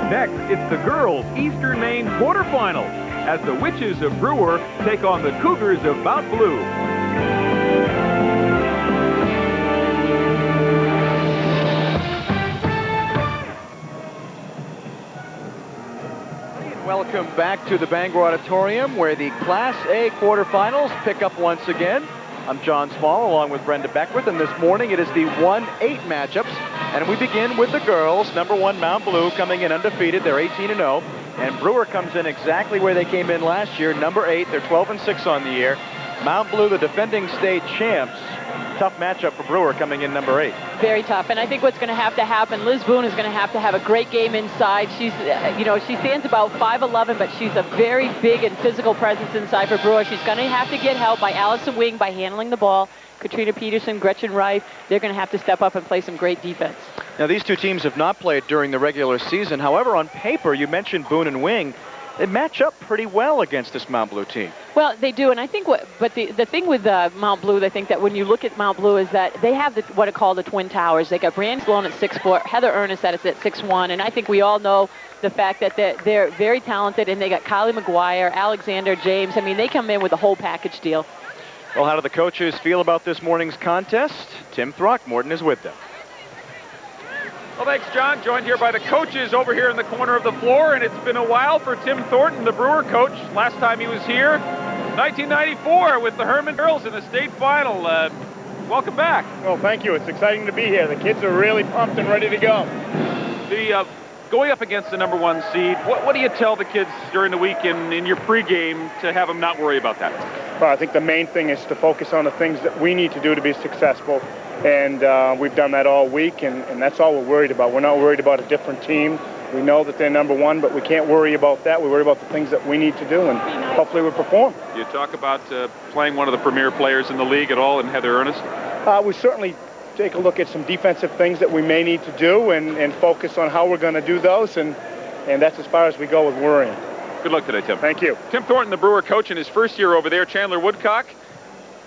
Next, it's the girls' Eastern Maine quarterfinals as the Witches of Brewer take on the Cougars of Mount Blue. Welcome back to the Bangor Auditorium, where the Class A quarterfinals pick up once again. I'm John Small, along with Brenda Beckwith, and this morning it is the 1-8 matchups. And we begin with the girls. Number 1, Mount Blue, coming in undefeated. They're 18-0. And Brewer comes in exactly where they came in last year, number 8. They're 12-6 on the year. Mount Blue, the defending state champs. Tough matchup for Brewer coming in number 8. Very tough, and I think what's going to happen, Liz Boone is going to have a great game inside. She's, she stands about 5'11", but she's a very big and physical presence inside for Brewer. She's going to have to get help by Allison Wing by handling the ball. Katrina Peterson, Gretchen Reif, they're going to have to step up and play some great defense. Now, these two teams have not played during the regular season. However, on paper, you mentioned Boone and Wing. They match up pretty well against this Mount Blue team. Well, they do, and I think the thing with Mount Blue, I think that when you look at Mount Blue is that they have what are called the Twin Towers. They got Brand Sloan at 6'4", Heather Earnest at 6'1", and I think we all know the fact that they're very talented, and they got Kylie McGuire, Alexander James. I mean, they come in with a whole package deal. Well, how do the coaches feel about this morning's contest? Tim Throckmorton is with them. Well, thanks, John. Joined here by the coaches over here in the corner of the floor, and it's been a while for Tim Thornton, the Brewer coach. Last time he was here, 1994, with the Herman girls in the state final. Welcome back. Well, thank you. It's exciting to be here. The kids are really pumped and ready to go. Going up against the number 1 seed, what do you tell the kids during the week in your pregame to have them not worry about that? Well, I think the main thing is to focus on the things that we need to do to be successful. And we've done that all week, and that's all we're worried about. We're not worried about a different team. We know that they're number 1, but we can't worry about that. We worry about the things that we need to do, and hopefully we'll perform. You talk about playing one of the premier players in the league at all in Heather Earnest? We certainly take a look at some defensive things that we may need to do and focus on how we're going to do those, and that's as far as we go with worrying. Good luck today, Tim. Thank you. Tim Thornton, the Brewer coach, in his first year over there. Chandler Woodcock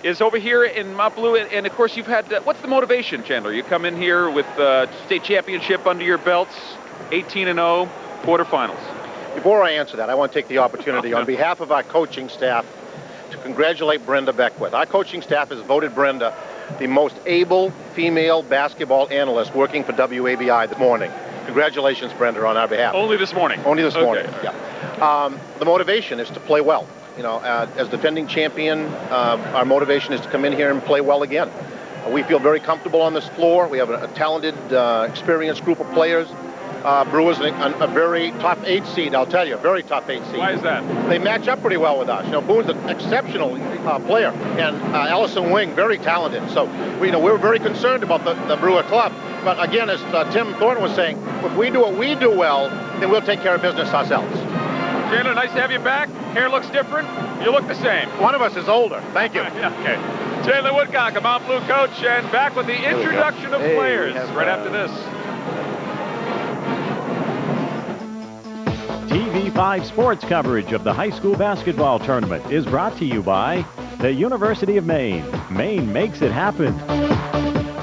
is over here in Mount Blue, and of course you've had, what's the motivation, Chandler? You come in here with state championship under your belts, 18-0, quarterfinals. Before I answer that, I want to take the opportunity on behalf of our coaching staff to congratulate Brenda Beckwith. Our coaching staff has voted Brenda the most able female basketball analyst working for WABI this morning. Congratulations, Brenda, on our behalf. Only this morning? Only this morning, right. Yeah. The motivation is to play well. You know, as defending champion, our motivation is to come in here and play well again. We feel very comfortable on this floor. We have a talented, experienced group of players. Brewer's a very top 8 seed, I'll tell you, a very top 8 seed. Why is that? They match up pretty well with us. You know, Boone's an exceptional player, and Allison Wing, very talented. So, we're very concerned about the Brewer club. But again, as Tim Thornton was saying, if we do what we do well, then we'll take care of business ourselves. Chandler, nice to have you back. Hair looks different. You look the same. One of us is older. Thank you. Yeah, okay. Chandler Woodcock, a Mount Blue coach, and back with the introduction of players right after this. TV5 sports coverage of the high school basketball tournament is brought to you by the University of Maine. Maine makes it happen.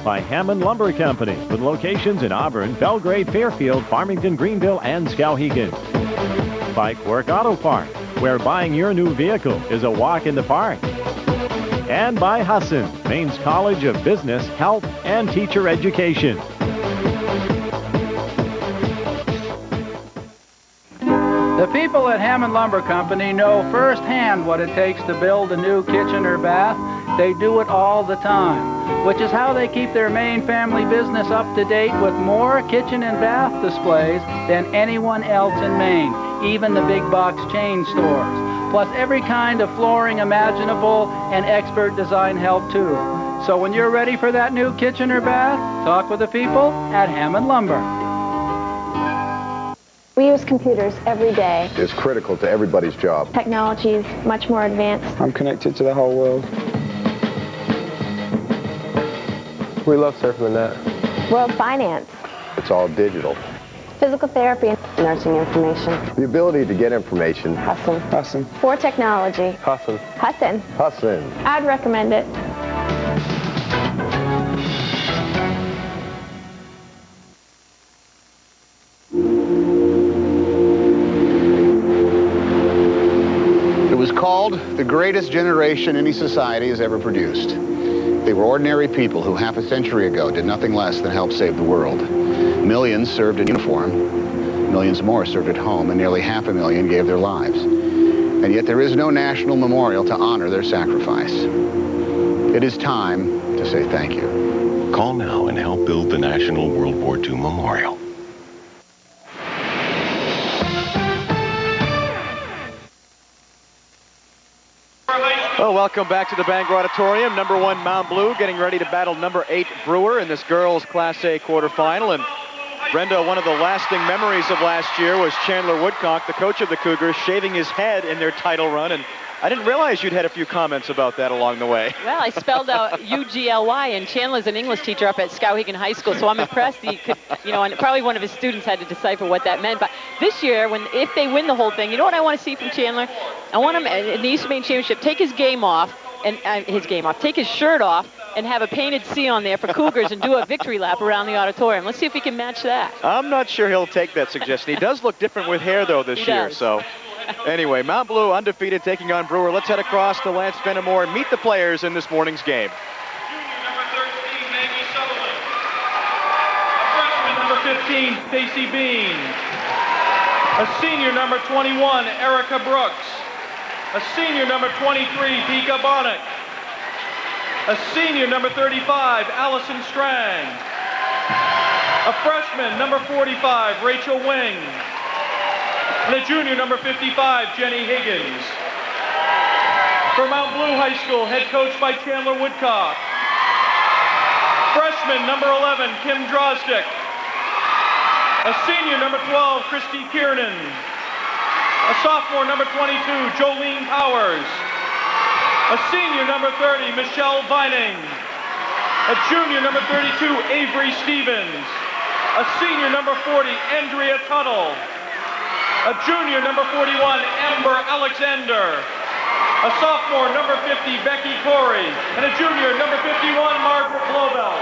By Hammond Lumber Company, with locations in Auburn, Belgrade, Fairfield, Farmington, Greenville, and Skowhegan. By Quirk Auto Park, where buying your new vehicle is a walk in the park. And by Husson, Maine's College of Business, Health, and Teacher Education. The people at Hammond Lumber Company know firsthand what it takes to build a new kitchen or bath. They do it all the time, which is how they keep their Maine family business up to date with more kitchen and bath displays than anyone else in Maine, even the big box chain stores, plus every kind of flooring imaginable and expert design help too. So when you're ready for that new kitchen or bath, talk with the people at Hammond Lumber. We use computers every day. It's critical to everybody's job. Technology is much more advanced. I'm connected to the whole world. We love surfing the net. World finance. It's all digital. Physical therapy and nursing information. The ability to get information. Husson. Husson. For technology. Husson. Husson. Husson. I'd recommend it. the greatest generation any society has ever produced. They were ordinary people who half a century ago did nothing less than help save the world. Millions served in uniform, millions more served at home, and nearly 500,000 gave their lives. And yet there is no national memorial to honor their sacrifice. It is time to say thank you. Call now and help build the National World War II Memorial. Well, welcome back to the Bangor Auditorium. Number 1 Mount Blue getting ready to battle number 8 Brewer in this girls Class A quarterfinal. And Brenda, one of the lasting memories of last year was Chandler Woodcock, the coach of the Cougars, shaving his head in their title run. And I didn't realize you'd had a few comments about that along the way. Well, I spelled out U-G-L-Y, and Chandler's an English teacher up at Skowhegan High School, so I'm impressed he could, and probably one of his students had to decipher what that meant. But this year, if they win the whole thing, you know what I want to see from Chandler? I want him in the U-Maine Championship, take his take his shirt off, and have a painted C on there for Cougars and do a victory lap around the auditorium. Let's see if he can match that. I'm not sure he'll take that suggestion. He does look different with hair, though, this year. So, anyway, Mount Blue undefeated, taking on Brewer. Let's head across to Lance Benamore and meet the players in this morning's game. Number 15, Stacey Bean. A senior, number 21, Erica Brooks. A senior, number 23, Pika Bonnick. A senior, number 35, Allison Strang. A freshman, number 45, Rachel Wing. And a junior, number 55, Jenny Higgins. For Mount Blue High School, head coach by Chandler Woodcock. Freshman, number 11, Kim Drozdick. A senior, number 12, Christy Kiernan. A sophomore, number 22, Jolene Powers. A senior, number 30, Michelle Vining. A junior, number 32, Avery Stevens. A senior, number 40, Andrea Tuttle. A junior, number 41, Amber Alexander. A sophomore, number 50, Becky Corey. And a junior, number 51, Margaret Blobel.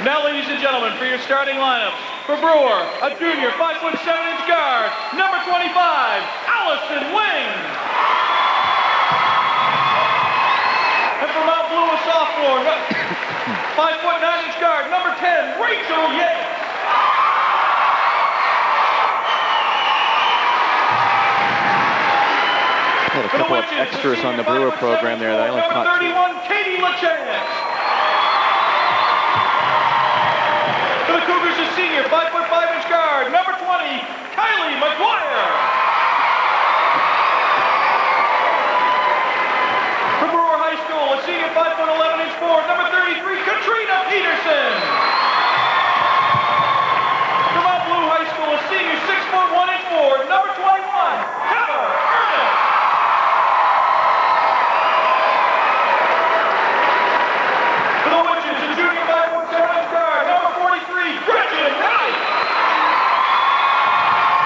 Now, ladies and gentlemen, for your starting lineups. For Brewer, a junior, 5'7" guard, number 25, Allison Wing. And for Mount Blue, a sophomore, 5'9" guard, number 10, Rachel Yates. Had a couple of extras on the Brewer program there that I only caught. Number 31, Katie LaChance. For the Cougars, a senior, 5'5" guard, number 20, Kylie McGuire. For Brewer High School, a senior, 5'11" forward, number 33, Katrina Peterson. For Mount Blue High School, a senior, 6'1" forward, number 21, Heather Earnest. For the Witches, a junior, 5'7" guard, number 43, Gretchen Wright.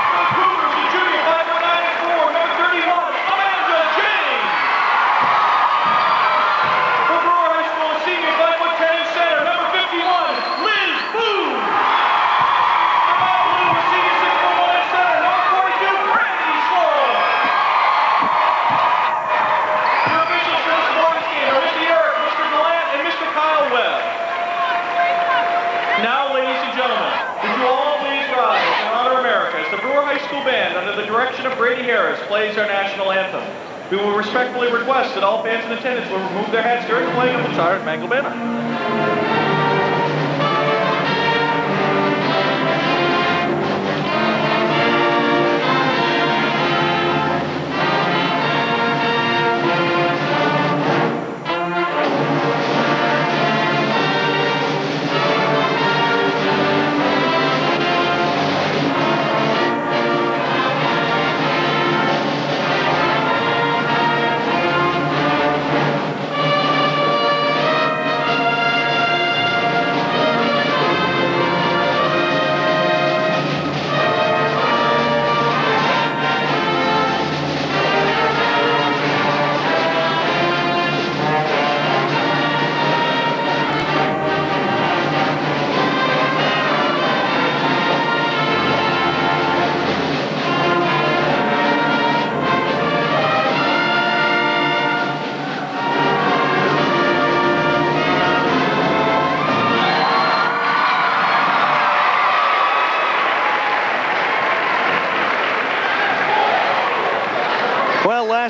For the Cougars, a junior, 5'9" forward, number 31, Amanda James. For Brewer High School, a senior, 5'10" center, number 51, Liz Boone. For Mount Blue, a senior, 6'1" center, number 42, Brandy Sloan. Your officials for this morning's game are Mr. Eric, Mr. Gallant, and Mr. Kyle Webb. Now, ladies and gentlemen, would you all please rise and honor America as the Brewer High School Band, under the direction of Brady Harris, plays our national anthem. We will respectfully request that all fans in attendance will remove their hats during the playing of the Star and Spangled Banner.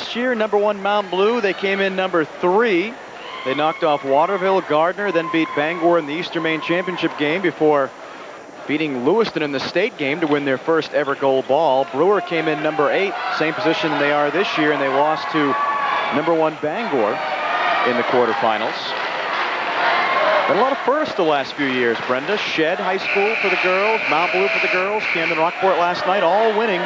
last year. Number 1 Mount Blue. They came in number 3. They knocked off Waterville, Gardner, then beat Bangor in the Eastern Maine Championship game before beating Lewiston in the state game to win their first ever gold ball. Brewer came in number 8, same position they are this year, and they lost to number 1 Bangor in the quarterfinals. Been a lot of firsts the last few years, Brenda. Shed High School for the girls, Mount Blue for the girls, Camden Rockport last night, all winning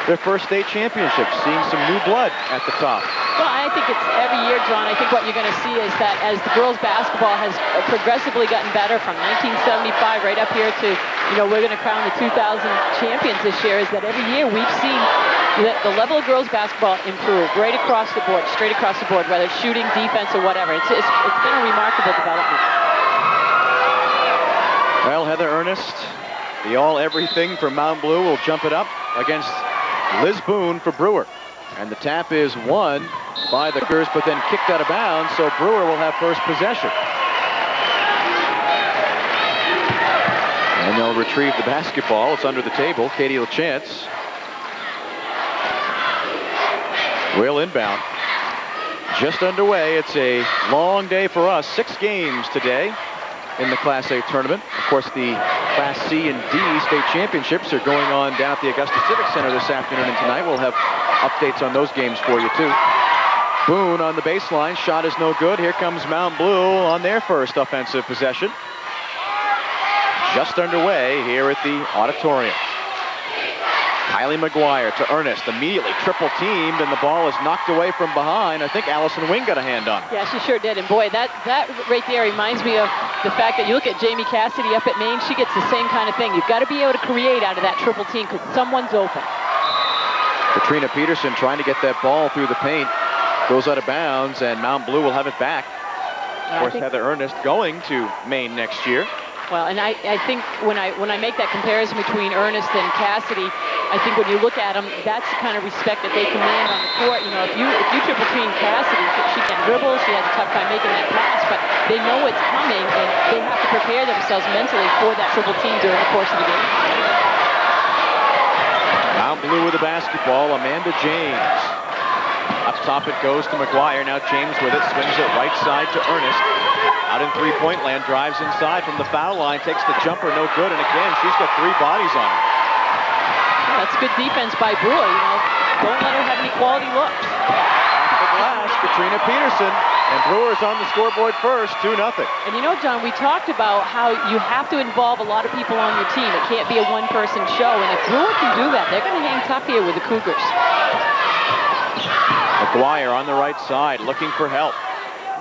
their first state championships, seeing some new blood at the top. Well, I think it's every year, John. I think what you're going to see is that as the girls' basketball has progressively gotten better from 1975 right up here to, we're going to crown the 2000 champions this year, is that every year we've seen the level of girls' basketball improve right across the board, straight across the board, whether it's shooting, defense, or whatever. It's been a remarkable development. Well, Heather Earnest, the all-everything for Mount Blue, will jump it up against Liz Boone for Brewer. And the tap is won by the Cougars, but then kicked out of bounds, so Brewer will have first possession. And they'll retrieve the basketball. It's under the table. Katie LaChance will inbound. Just underway. It's a long day for us. 6 games today in the Class A tournament. Of course, the Class C and D state championships are going on down at the Augusta Civic Center this afternoon and tonight. We'll have updates on those games for you, too. Boone on the baseline. Shot is no good. Here comes Mount Blue on their first offensive possession. Just underway here at the auditorium. Kylie McGuire to Earnest, immediately triple teamed, and the ball is knocked away from behind. I think Allison Wing got a hand on it. Yeah, she sure did. And boy, that right there reminds me of the fact that you look at Jamie Cassidy up at Maine, she gets the same kind of thing. You've got to be able to create out of that triple team because someone's open. Katrina Peterson trying to get that ball through the paint. Goes out of bounds, and Mount Blue will have it back. Of course, Heather Earnest going to Maine next year. Well, and I think when I make that comparison between Earnest and Cassidy, I think when you look at them, that's the kind of respect that they command on the court. If you triple team Cassidy, she can dribble, she has a tough time making that pass, but they know it's coming, and they have to prepare themselves mentally for that triple team during the course of the game. Mount Blue with the basketball, Amanda James. Up top it goes to McGuire. Now James with it, swings it right side to Earnest. Out in three-point land, drives inside from the foul line, takes the jumper, no good, and again, she's got 3 bodies on her. Yeah, that's good defense by Brewer, Don't let her have any quality looks. Off the glass, Katrina Peterson, and Brewer's on the scoreboard first, 2-0. And John, we talked about how you have to involve a lot of people on your team. It can't be a one-person show, and if Brewer can do that, they're going to hang tough here with the Cougars. McGuire on the right side, looking for help.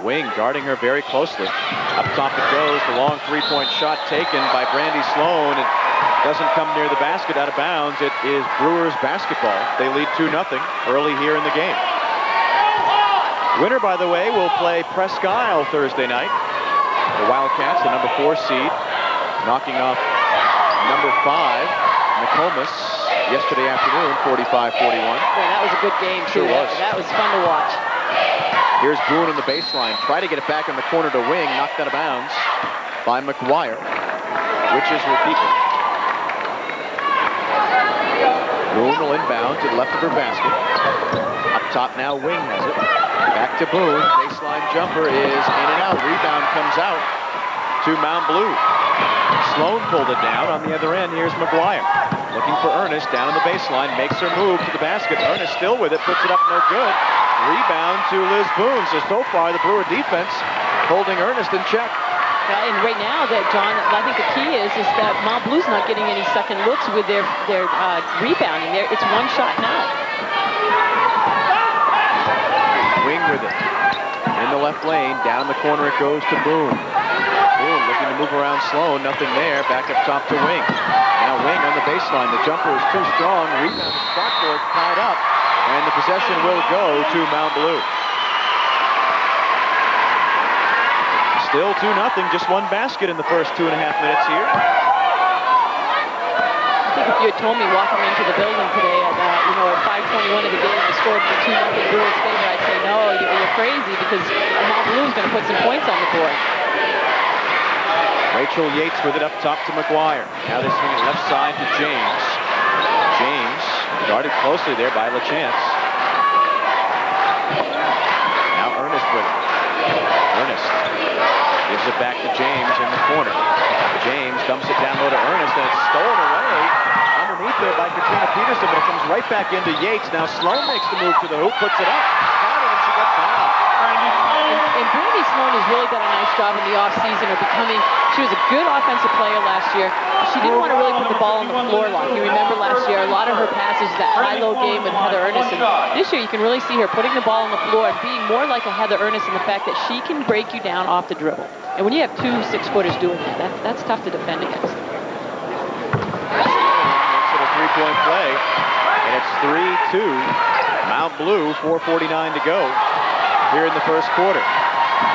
Wing guarding her very closely. Up top it goes. The long 3-point shot taken by Brandy Sloan. It doesn't come near the basket, out of bounds. It is Brewers basketball. They lead 2-0 early here in the game. Winner, by the way, will play Presque Isle Thursday night. The Wildcats, the number 4 seed, knocking off number 5, Nokomis, yesterday afternoon, 45-41. That was a good game, too. Sure was. That was fun to watch. Here's Boone on the baseline. Try to get it back in the corner to Wing. Knocked out of bounds by McGuire, which is her keeper. Boone will inbound to the left of her basket. Up top now, Wing has it. Back to Boone. Baseline jumper is in and out. Rebound comes out to Mount Blue. Sloan pulled it down. On the other end, here's McGuire. Looking for Earnest down on the baseline. Makes her move to the basket. Earnest still with it. Puts it up, no good. Rebound to Liz Boone. So far, the Brewer defense holding Earnest in check. And right now, John, I think the key is that Mount Blue's not getting any second looks with their rebounding. It's one shot now. Wing with it. In the left lane. Down the corner it goes to Boone. Boone looking to move around Sloan. Nothing there. Back up top to Wing. Now Wing on the baseline. The jumper is too strong. Rebound. Backboard tied up. And the possession will go to Mount Blue. Still 2-0, just one basket in the first 2.5 minutes here. I think if you had told me walking into the building today at 5:21 of the game, you scored for 2-0 Brewers favor, I'd say, no, you're crazy because Mount Blue's going to put some points on the board. Rachel Yates with it up top to McGuire. Now they swing it left side to James. James guarded closely there by LaChance. with it. Earnest gives it back to James in the corner. James dumps it down low to Earnest, and it's stolen away underneath there by Katrina Peterson, but it comes right back into Yates. Now Sloan makes the move to the hoop, puts it up, counted, and she got fouled. And Brandy Sloan has really done a nice job in the offseason of becoming, she was a good offensive player last year. She didn't want to really put the ball on the floor a lot. You remember last year, a lot of her passes, that high-low game with Heather Earnest. And this year, you can really see her putting the ball on the floor and being more like a Heather Earnest in the fact that she can break you down off the dribble. And when you have 2 6-footers doing that, that's tough to defend against. Makes it a three-point play, and it's 3-2. Mount Blue, 4:49 to go here in the first quarter.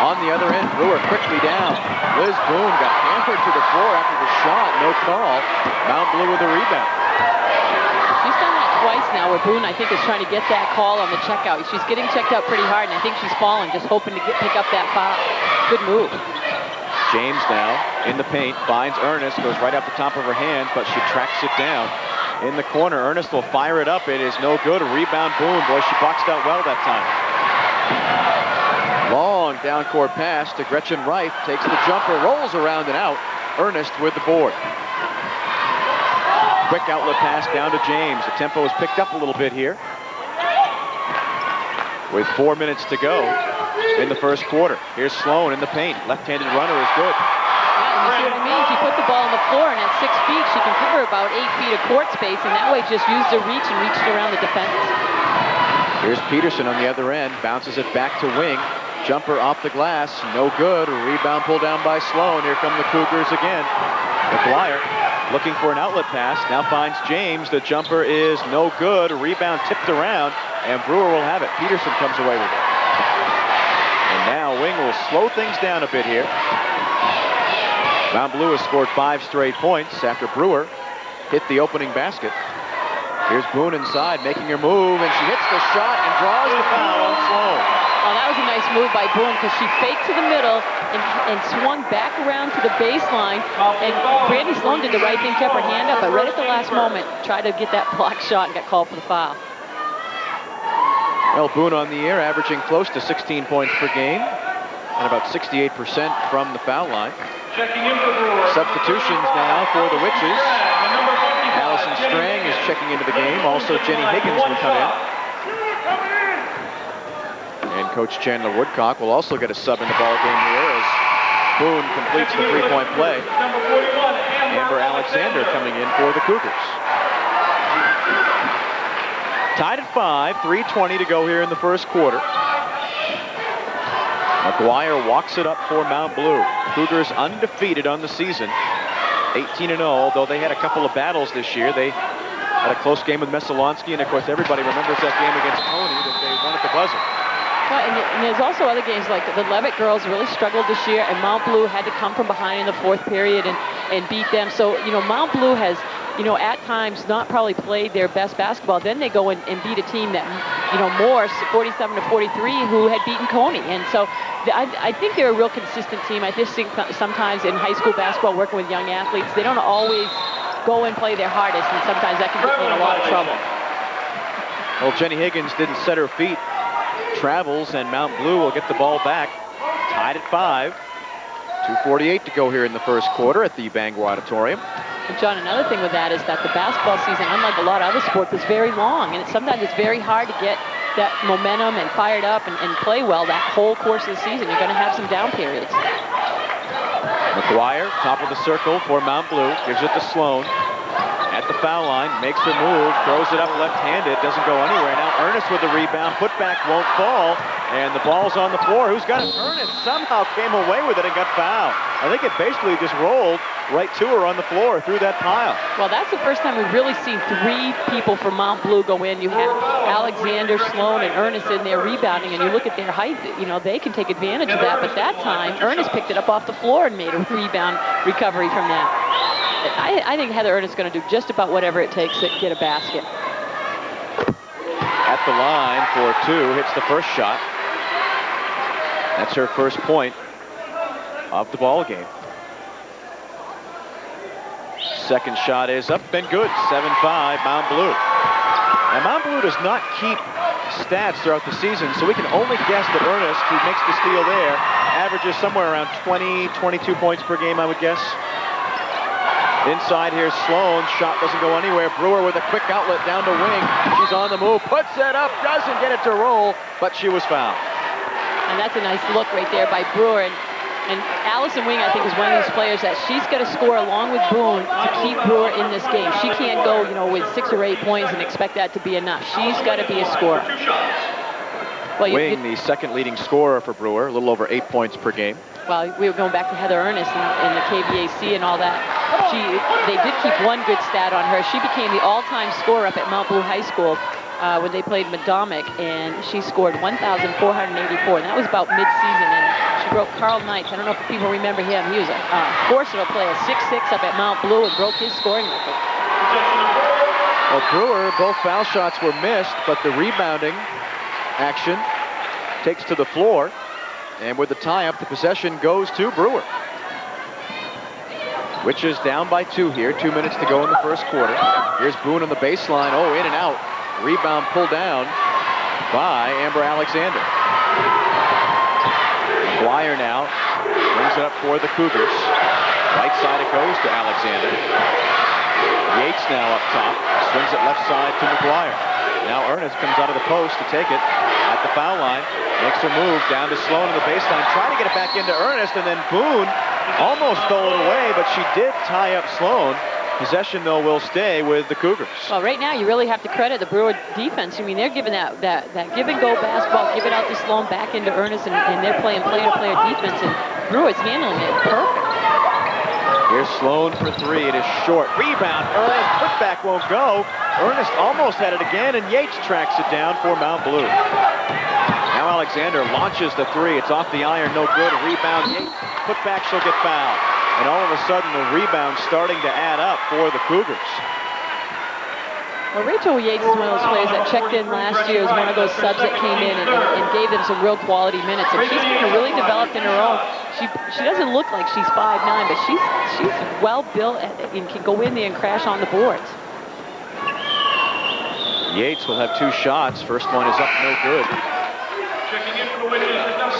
On the other end, Brewer quickly down. Liz Boone got hammered to the floor after the shot. No call. Mount Blue with a rebound. She's done that twice now where Boone, I think, is trying to get that call on the checkout. She's getting checked out pretty hard, and I think she's falling, just hoping to pick up that foul. Good move. James now in the paint, finds Earnest, goes right up the top of her hands, but she tracks it down. In the corner, Earnest will fire it up. It is no good. A rebound, Boone. Boy, she boxed out well that time. Long down-court pass to Gretchen Reif. Takes the jumper, rolls around and out. Earnest with the board. Quick outlet pass down to James. The tempo is picked up a little bit here. With 4 minutes to go in the first quarter. Here's Sloan in the paint. Left-handed runner is good. Yeah, and you see what I mean? She put the ball on the floor, and at 6 feet, she can cover about 8 feet of court space, and that way just used her reach and reached around the defense. Here's Peterson on the other end. Bounces it back to wing. Jumper off the glass, no good. A rebound pulled down by Sloan. Here come the Cougars again. McGuire looking for an outlet pass. Now finds James. The jumper is no good. A rebound tipped around, and Brewer will have it. Peterson comes away with it. And now Wing will slow things down a bit here. Mount Blue has scored 5 straight points after Brewer hit the opening basket. Here's Boone inside, making her move, and she hits the shot and draws the foul on Sloan. Oh, that was a nice move by Boone because she faked to the middle and swung back around to the baseline. And Brandy Sloan did the right thing, kept her hand up, but right at the last moment, tried to get that block shot and got called for the foul. Well, Boone on the air, averaging close to 16 points per game and about 68% from the foul line. Substitutions now for the Witches. Allison Strang is checking into the game. Also, Jenny Higgins will come in. And Coach Chandler Woodcock will also get a sub in the ball game here as Boone completes the three-point play. Amber Alexander coming in for the Cougars. Tied at 5, 3:20 to go here in the first quarter. McGuire walks it up for Mount Blue. Cougars undefeated on the season. 18-0, although they had a couple of battles this year. They had a close game with Messalonsky, and of course everybody remembers that game against Cony that they won at the buzzer. Well, and there's also other games like the Levitt girls really struggled this year, and Mount Blue had to come from behind in the 4th period and beat them. So, you know, Mount Blue has, you know, at times not probably played their best basketball. Then they go and beat a team that, you know, Morse, 47-43, who had beaten Cony. And so I think they're a real consistent team. I just think sometimes in high school basketball, working with young athletes, they don't always go and play their hardest, and sometimes that can get them in a lot of trouble. Well, Jenny Higgins didn't set her feet. Travels, and Mount Blue will get the ball back. Tied at 5. 2:48 to go here in the first quarter at the Bangor Auditorium. And John, another thing with that is that the basketball season, unlike a lot of other sports, is very long, and sometimes it's very hard to get that momentum and fired up and play well that whole course of the season. You're going to have some down periods. McGuire, top of the circle for Mount Blue, gives it to Sloan. At the foul line, makes her move, throws it up left-handed, doesn't go anywhere. Now Earnest with the rebound, putback won't fall, and the ball's on the floor. Who's got it? Earnest somehow came away with it and got fouled. I think it basically just rolled right to her on the floor through that pile. Well, that's the first time we've really seen 3 people from Mount Blue go in. You have Alexander, Sloan, and Earnest in there rebounding, and you look at their height, you know, they can take advantage of that. But that time, Earnest picked it up off the floor and made a rebound recovery from that. I think Heather Earnest is going to do just about whatever it takes to get a basket. At the line for 2, hits the first shot. That's her first point of the ball game. Second shot is up and good. 7-5 Mount Blue. And Mount Blue does not keep stats throughout the season, so we can only guess that Earnest, who makes the steal there, averages somewhere around 20, 22 points per game, I would guess. Inside here's Sloan. Shot doesn't go anywhere. Brewer with a quick outlet down to Wing. She's on the move. Puts it up. Doesn't get it to roll, but she was fouled. And that's a nice look right there by Brewer. And Allison Wing, I think, is one of these players that she's got to score along with Boone to keep Brewer in this game. She can't go, with 6 or 8 points and expect that to be enough. She's got to be a scorer. Well, Wing, the second leading scorer for Brewer, a little over 8 points per game. Well, we were going back to Heather Earnest in the KVAC and all that. They did keep one good stat on her. She became the all-time scorer up at Mount Blue High School when they played Madomic, and she scored 1,484, and that was about mid-season. And she broke Carl Knight's. I don't know if people remember him. He was a forcible player, 6'6" up at Mount Blue, and broke his scoring record. Well, Brewer, both foul shots were missed, but the rebounding action takes to the floor. And with the tie-up, the possession goes to Brewer. Which is down by 2 here. 2 minutes to go in the first quarter. Here's Boone on the baseline. Oh, in and out. Rebound pulled down by Amber Alexander. McGuire now brings it up for the Cougars. Right side it goes to Alexander. Yates now up top. Swings it left side to McGuire. Now Earnest comes out of the post to take it at the foul line. Makes her move down to Sloan on the baseline. Trying to get it back into Earnest, and then Boone almost stole it away, but she did tie up Sloan. Possession, though, will stay with the Cougars. Well, right now, you really have to credit the Brewer defense. I mean, they're giving that give-and-go basketball, give it out to Sloan, back into Earnest, and they're playing player-to-player defense, and Brewer's handling it perfect. Here's Sloan for 3. It is short. Rebound. Earnest. Putback won't go. Earnest almost had it again, and Yates tracks it down for Mount Blue. Now Alexander launches the 3. It's off the iron. No good. Rebound. Yates. Putback. She'll get fouled. And all of a sudden, the rebound starting to add up for the Cougars. Well, Rachel Yates is one of those players that checked in last year as one of those subs that came in and gave them some real quality minutes. And she's kind of really developed in her own. She doesn't look like she's 5'9", but she's well built and can go in there and crash on the boards. Yates will have 2 shots. First one is up, no good.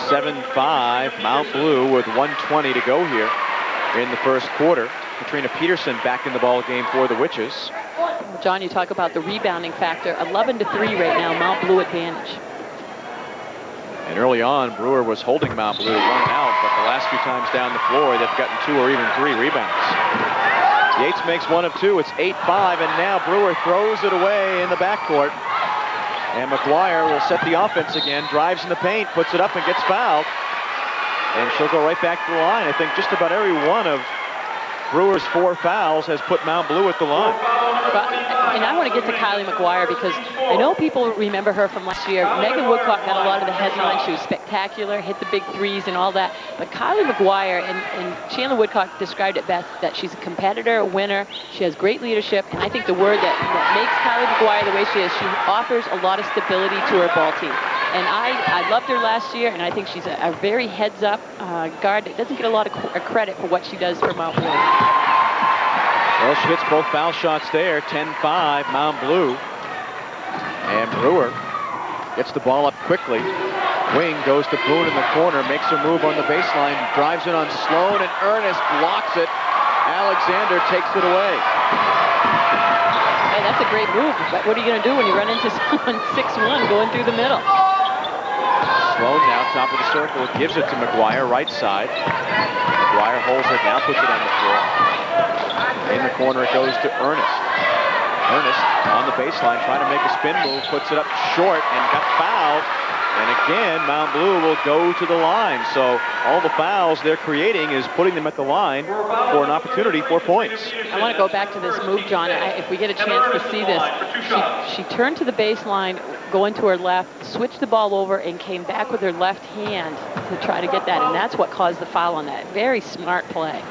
7-5, Mount Blue with 1:20 to go here in the first quarter. Katrina Peterson back in the ball game for the Witches. John, you talk about the rebounding factor. 11-3 right now, Mount Blue advantage. And early on, Brewer was holding Mount Blue one out, but the last few times down the floor, they've gotten 2 or even 3 rebounds. Yates makes 1 of 2. It's 8-5, and now Brewer throws it away in the backcourt. And McGuire will set the offense again, drives in the paint, puts it up and gets fouled. And she'll go right back to the line. I think just about every one of Brewer's 4 fouls has put Mount Blue at the line. And I want to get to Kylie McGuire because I know people remember her from last year. Megan Woodcock got a lot of the headlines. She was spectacular, hit the big threes and all that. But Kylie McGuire, and Chandler Woodcock described it best, that she's a competitor, a winner. She has great leadership. And I think the word that makes Kylie McGuire the way she is, she offers a lot of stability to her ball team. And I loved her last year, and I think she's a very heads-up guard that doesn't get a lot of credit for what she does for Mount Blue. Well, she hits both foul shots there. 10-5, Mount Blue. And Brewer gets the ball up quickly. Wing goes to Boone in the corner, makes her move on the baseline, drives it on Sloan, and Earnest blocks it. Alexander takes it away. Hey, that's a great move, but what are you going to do when you run into someone 6'1" going through the middle? Sloan now, top of the circle, gives it to McGuire, right side. McGuire holds it now, puts it on the floor. In the corner it goes to Earnest. Earnest on the baseline trying to make a spin move, puts it up short and got fouled. And again, Mount Blue will go to the line. So all the fouls they're creating is putting them at the line for an opportunity for points. I want to go back to this move, John. If we get a chance to see this, she turned to the baseline, going to her left, switched the ball over, and came back with her left hand to try to get that. And that's what caused the foul on that. Very smart play.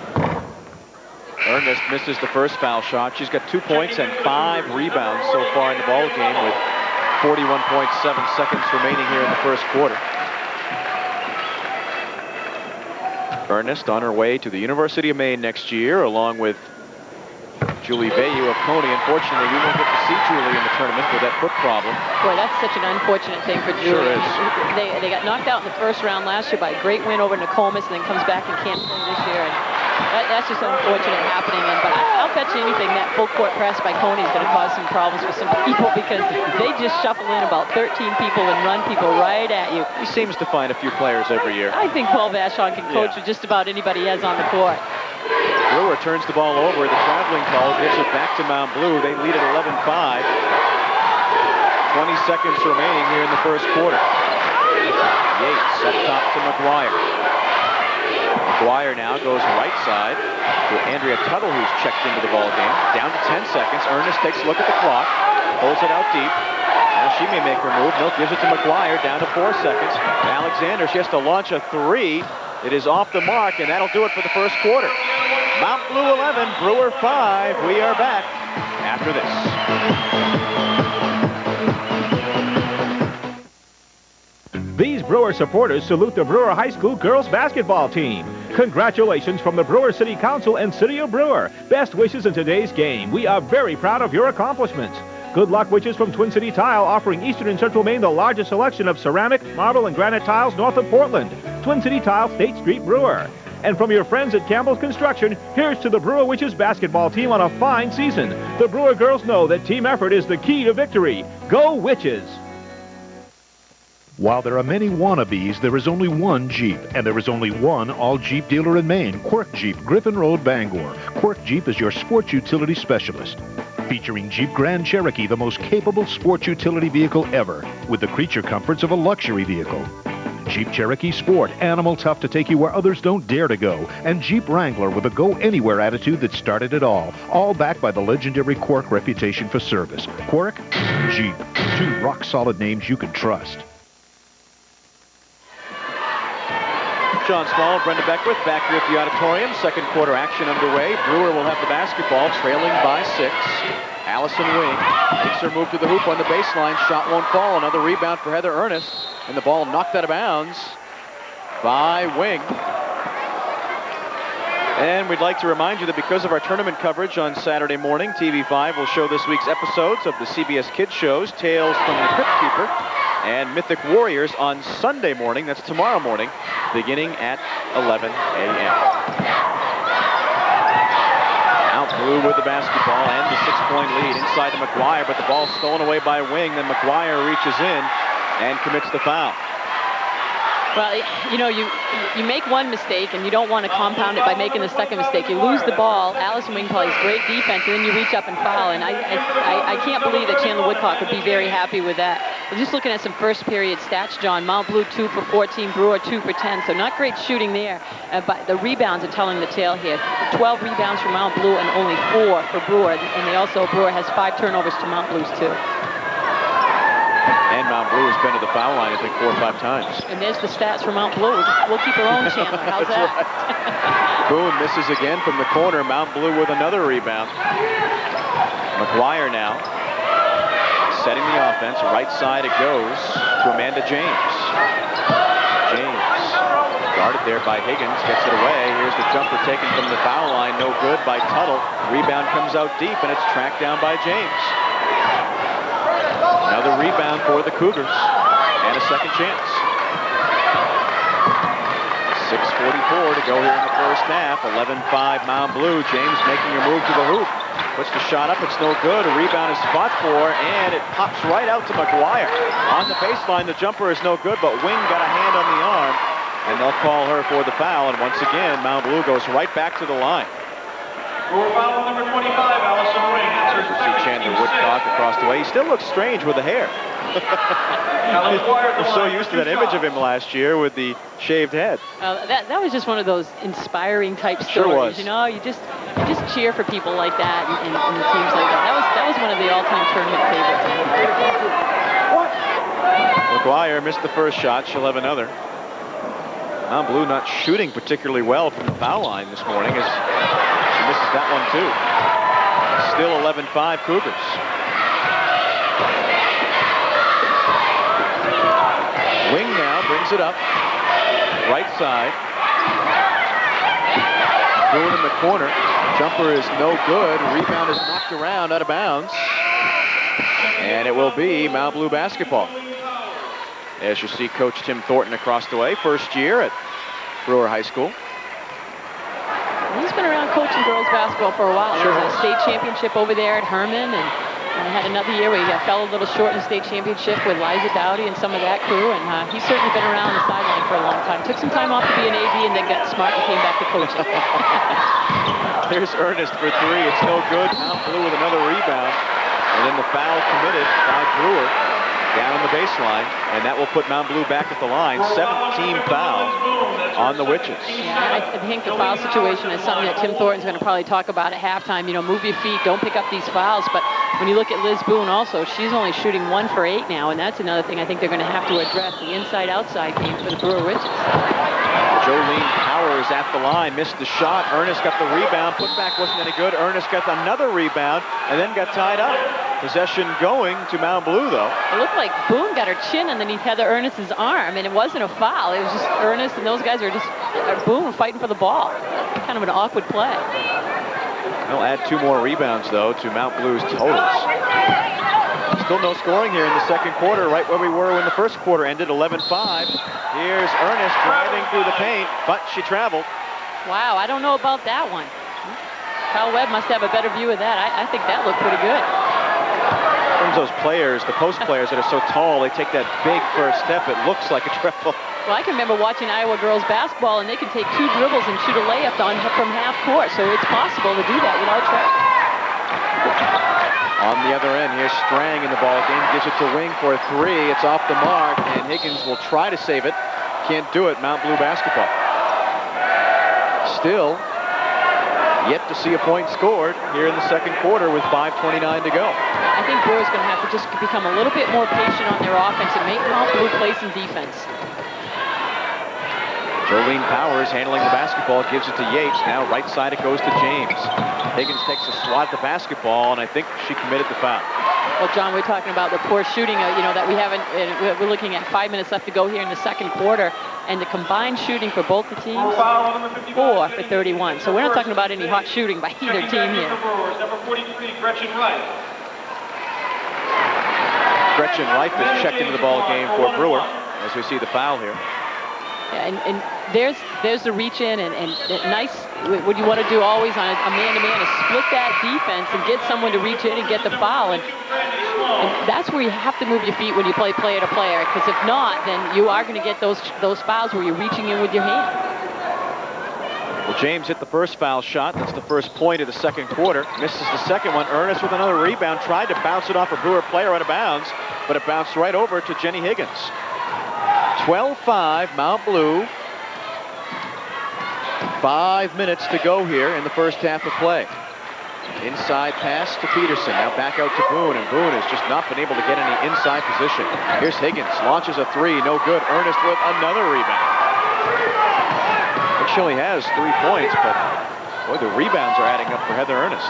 Earnest misses the first foul shot. She's got 2 points and 5 rebounds so far in the ball game with 41.7 seconds remaining here in the first quarter. Earnest on her way to the University of Maine next year, along with Julie Bayou of Cony. Unfortunately, we won't get to see Julie in the tournament with that foot problem. Boy, that's such an unfortunate thing for Julie. Sure is. They got knocked out in the first round last year by a great win over Nokomis, and then comes back and can't play this year. And that's just unfortunate happening. But I'll bet you anything that full court press by Cony is going to cause some problems for some people, because they just shuffle in about 13 people and run people right at you. He seems to find a few players every year. I think Paul Vachon can coach with just about anybody he has on the court. Brewer turns the ball over. The traveling call gives it back to Mount Blue. They lead at 11-5. 20 seconds remaining here in the first quarter. Yates up top to McGuire. McGuire now goes right side to Andrea Tuttle, who's checked into the ball game. Down to 10 seconds. Earnest takes a look at the clock. Pulls it out deep. Now she may make her move. No, gives it to McGuire. Down to 4 seconds. Alexander, she has to launch a 3. It is off the mark, and that'll do it for the first quarter. Mount Blue 11, Brewer 5. We are back after this. These Brewer supporters salute the Brewer High School girls basketball team. Congratulations from the Brewer City Council and City of Brewer. Best wishes in today's game. We are very proud of your accomplishments. Good luck wishes from Twin City Tile, offering Eastern and Central Maine the largest selection of ceramic, marble, and granite tiles north of Portland. Twin City Tile, State Street, Brewer. And from your friends at Campbell's Construction, here's to the Brewer Witches basketball team on a fine season. The Brewer girls know that team effort is the key to victory. Go Witches! While there are many wannabes, there is only one Jeep, and there is only one all-Jeep dealer in Maine, Quirk Jeep, Griffin Road, Bangor. Quirk Jeep is your sports utility specialist. Featuring Jeep Grand Cherokee, the most capable sports utility vehicle ever, with the creature comforts of a luxury vehicle. Jeep Cherokee Sport, animal tough to take you where others don't dare to go. And Jeep Wrangler with a go-anywhere attitude that started it all backed by the legendary Quirk reputation for service. Quirk, Jeep, 2 rock-solid names you can trust. John Small, Brenda Beckwith back here at the auditorium. Second quarter action underway. Brewer will have the basketball, trailing by 6. Allison Wing makes her move to the hoop on the baseline. Shot won't fall. Another rebound for Heather Earnest. And the ball knocked out of bounds by Wing. And we'd like to remind you that because of our tournament coverage on Saturday morning, TV5 will show this week's episodes of the CBS Kids shows, Tales from the Crypt Keeper and Mythic Warriors on Sunday morning. That's tomorrow morning, beginning at 11 a.m. Mount Blue with the basketball and the 6-point lead inside to McGuire, but the ball stolen away by Wing. Then McGuire reaches in and commits the foul. Well, you know, you make one mistake and you don't want to compound it by making the second mistake. You lose the ball. Allison Wing plays great defense, and then you reach up and foul. And I can't believe that Chandler Woodcock would be very happy with that. We're just looking at some first period stats, John. Mount Blue 2 for 14, Brewer 2 for 10. So not great shooting there. But the rebounds are telling the tale here. 12 rebounds for Mount Blue and only 4 for Brewer. And Brewer has 5 turnovers to Mount Blue's 2. And Mount Blue has been to the foul line, I think, 4 or 5 times. And there's the stats for Mount Blue. We'll keep our own, Chandler. How's that? Right. Boone misses again from the corner. Mount Blue with another rebound. McGuire now setting the offense. Right side it goes to Amanda James. James guarded there by Higgins. Gets it away. Here's the jumper taken from the foul line. No good by Tuttle. Rebound comes out deep, and it's tracked down by James. Another rebound for the Cougars, and a second chance. 6:44 to go here in the first half. 11-5 Mount Blue. James making a move to the hoop. Puts the shot up. It's no good. A rebound is fought for, and it pops right out to McGuire. On the baseline, the jumper is no good, but Wing got a hand on the arm, and they'll call her for the foul. And once again, Mount Blue goes right back to the line. Brewer foul number 25, Allison Wing. See Chandler Woodcock across the way. He still looks strange with the hair. We're so used to that image of him last year with the shaved head. That was just one of those inspiring type stories. Sure was. You know, you just cheer for people like that and teams like that. That was one of the all-time tournament favorites. McGuire missed the first shot. She'll have another. Mount Blue not shooting particularly well from the foul line this morning as she misses that one too. Still 11-5 Cougars. Wing now brings it up. Right side. Boone in the corner. Jumper is no good. Rebound is knocked around out of bounds. And it will be Mount Blue basketball. As you see Coach Tim Thornton across the way, first year at Brewer High School. He's been around coaching girls basketball for a while. Sure. He was a state championship over there at Herman, and had another year where he fell a little short in the state championship with Liza Dowdy and some of that crew, and he's certainly been around the sideline for a long time. Took some time off to be an AD and then got smart and came back to coaching. There's Earnest for three. It's no good. Mount Blue with another rebound. And then the foul committed by Brewer down on the baseline, and that will put Mount Blue back at the line. 17 fouls on the Witches. Yeah, I think the foul situation is something that Tim Thornton's going to probably talk about at halftime. You know, move your feet, don't pick up these fouls. But when you look at Liz Boone also, she's only shooting 1 for 8 now, and that's another thing I think they're going to have to address, the inside-outside game for the Brewer Witches. Jolene Powers at the line, missed the shot. Earnest got the rebound. Putback wasn't any good. Earnest got another rebound and then got tied up. Possession going to Mount Blue, though. It looked like Boone got her chin underneath Heather Earnest's arm, and it wasn't a foul. It was just Earnest and those guys are just, Boone fighting for the ball. Kind of an awkward play. They'll add 2 more rebounds, though, to Mount Blue's totals. Still no scoring here in the second quarter, right where we were when the first quarter ended, 11-5. Here's Earnest driving through the paint, but she traveled. Wow, I don't know about that one. Kyle Webb must have a better view of that. I think that looked pretty good. Those players, the post players that are so tall, they take that big first step. It looks like a triple. Well, I can remember watching Iowa girls basketball, and they can take 2 dribbles and shoot a layup from half court, so it's possible to do that without travel. On the other end, here's Strang in the ball game. Gives it to Wing for a 3. It's off the mark, and Higgins will try to save it. Can't do it. Mount Blue basketball. Still yet to see a point scored here in the second quarter with 5:29 to go. I think Brewer's going to have to just become a little bit more patient on their offense and make Mount Blue play some defense. Jolene Powers handling the basketball, gives it to Yates. Now right side it goes to James. Higgins takes a swat at the basketball, and I think she committed the foul. Well, John, we're talking about the poor shooting, that we haven't, we're looking at 5 minutes left to go here in the second quarter, and the combined shooting for both the teams, 4 for 31. So we're not talking about any hot shooting by either team here. Number 43, Gretchen Wright. Gretchen Wright is checked into the ball game for Brewer, as we see the foul here. Yeah, and there's the reach in and nice, what you want to do always on a man-to-man is split that defense and get someone to reach in and get the foul. And that's where you have to move your feet when you play player to player, because if not, then you are going to get those fouls where you're reaching in with your hand. Well, James hit the first foul shot. That's the first point of the second quarter. Misses the second one. Earnest with another rebound. Tried to bounce it off a Brewer player out of bounds, but it bounced right over to Jenny Higgins. 12-5, Mount Blue. 5 minutes to go here in the first half of play. Inside pass to Peterson. Now back out to Boone, and Boone has just not been able to get any inside position. Here's Higgins. Launches a 3. No good. Earnest with another rebound. She only has 3 points, but boy, the rebounds are adding up for Heather Earnest.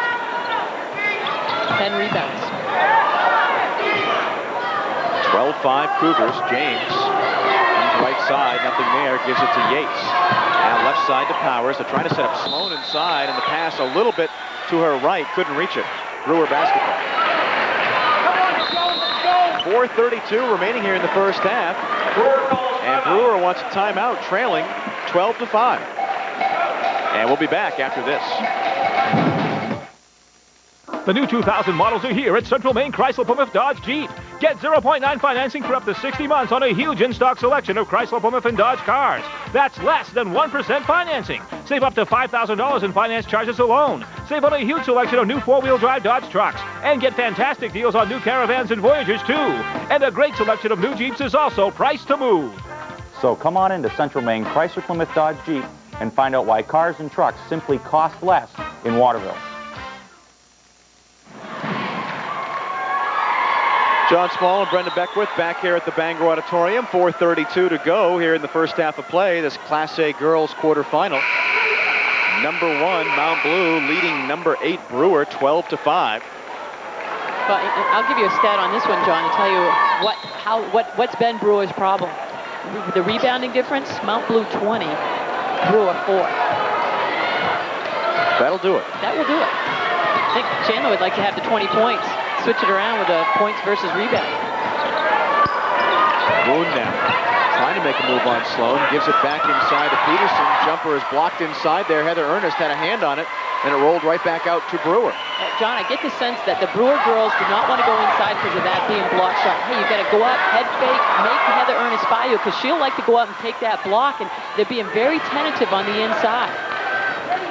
10 rebounds. 12-5 Cougars. James comes right side, nothing there, gives it to Yates. Now left side to Powers. They're trying to set up Sloan inside, and the pass a little bit to her right, couldn't reach it. Brewer basketball. 4:32 remaining here in the first half, and Brewer wants a timeout, trailing 12-5. And we'll be back after this. The new 2000 models are here at Central Maine Chrysler Plymouth Dodge Jeep. Get 0.9 financing for up to 60 months on a huge in-stock selection of Chrysler Plymouth and Dodge cars. That's less than 1% financing. Save up to $5,000 in finance charges alone. Save on a huge selection of new four-wheel drive Dodge trucks. And get fantastic deals on new Caravans and Voyagers, too. And a great selection of new Jeeps is also priced to move. So come on into Central Maine Chrysler Plymouth Dodge Jeep and find out why cars and trucks simply cost less in Waterville. John Small and Brenda Beckwith back here at the Bangor Auditorium. 4:32 to go here in the first half of play. This Class A girls quarterfinal. Number 1, Mount Blue, leading number 8, Brewer, 12-5. But I'll give you a stat on this one, John, to tell you what's been Brewer's problem. The rebounding difference, Mount Blue 20, Brewer 4. That'll do it. That will do it. I think Chandler would like to have the 20 points. Switch it around with the points versus rebound. Boone now trying to make a move on Sloan. Gives it back inside to Peterson. Jumper is blocked inside there. Heather Earnest had a hand on it, and it rolled right back out to Brewer. John, I get the sense that the Brewer girls do not want to go inside because of that being block shot. Hey, you got to go up, head fake, make Heather Earnest foul you, because she'll like to go up and take that block, and they're being very tentative on the inside.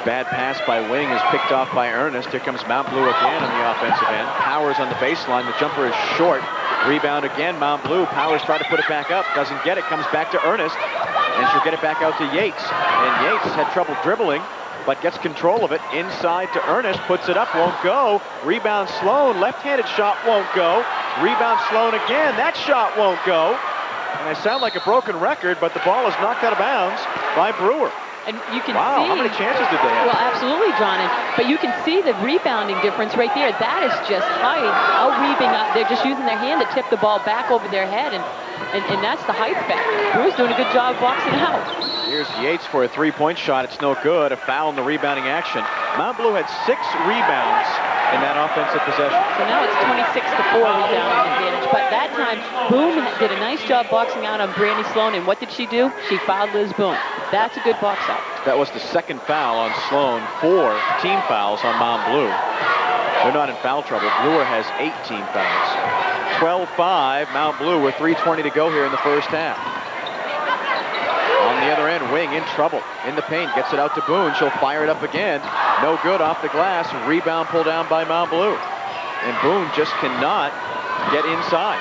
Bad pass by Wing is picked off by Earnest. Here comes Mount Blue again on the offensive end. Powers on the baseline. The jumper is short. Rebound again, Mount Blue. Powers tried to put it back up. Doesn't get it. Comes back to Earnest. And she'll get it back out to Yates. And Yates had trouble dribbling, but gets control of it. Inside to Earnest. Puts it up. Won't go. Rebound Sloan. Left-handed shot won't go. Rebound Sloan again. That shot won't go. And I sound like a broken record, but the ball is knocked out of bounds by Brewer. And you can wow, see. How many chances did they have? Well, absolutely, John. But you can see the rebounding difference right there. That is just height. Out-reaping up. They're just using their hand to tip the ball back over their head, and that's the height factor. Brewer's doing a good job boxing out. Here's Yates for a three-point shot. It's no good. A foul in the rebounding action. Mount Blue had 6 rebounds in that offensive possession. So now it's 26-4 rebounding advantage. But that time, Boone did a nice job boxing out on Brandy Sloan. And what did she do? She fouled Liz Boone. That's a good box out. That was the second foul on Sloan. 4 team fouls on Mount Blue. They're not in foul trouble. Brewer has 8 team fouls. 12-5, Mount Blue with 3:20 to go here in the first half. On the other end, Wing in trouble. In the paint, gets it out to Boone. She'll fire it up again. No good off the glass. Rebound pulled down by Mount Blue. And Boone just cannot get inside.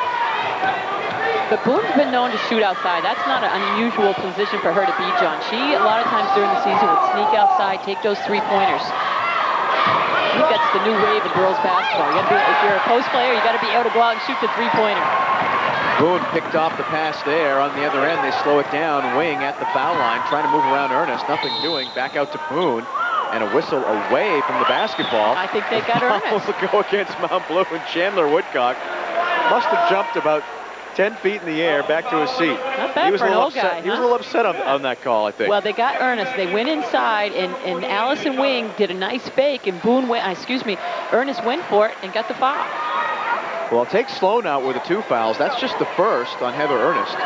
But Boone's been known to shoot outside. That's not an unusual position for her to be, John. She, a lot of times during the season, would sneak outside, take those three-pointers. I think that's the new wave in girls basketball. You gotta be, if you're a post player, you got to be able to go out and shoot the three-pointer. Boone picked off the pass there. On the other end, they slow it down. Wing at the foul line, trying to move around Earnest. Nothing doing. Back out to Boone. And a whistle away from the basketball. I think they got Earnest. Will go against Mount Blue, and Chandler Woodcock must have jumped about 10 feet in the air back to his seat. Not bad for an old guy. He was a little upset on that call, I think. Well, they got Earnest. They went inside, and Allison Wing did a nice fake, and Earnest went for it and got the foul. Well, it takes Sloan out with the 2 fouls. That's just the first on Heather Earnest.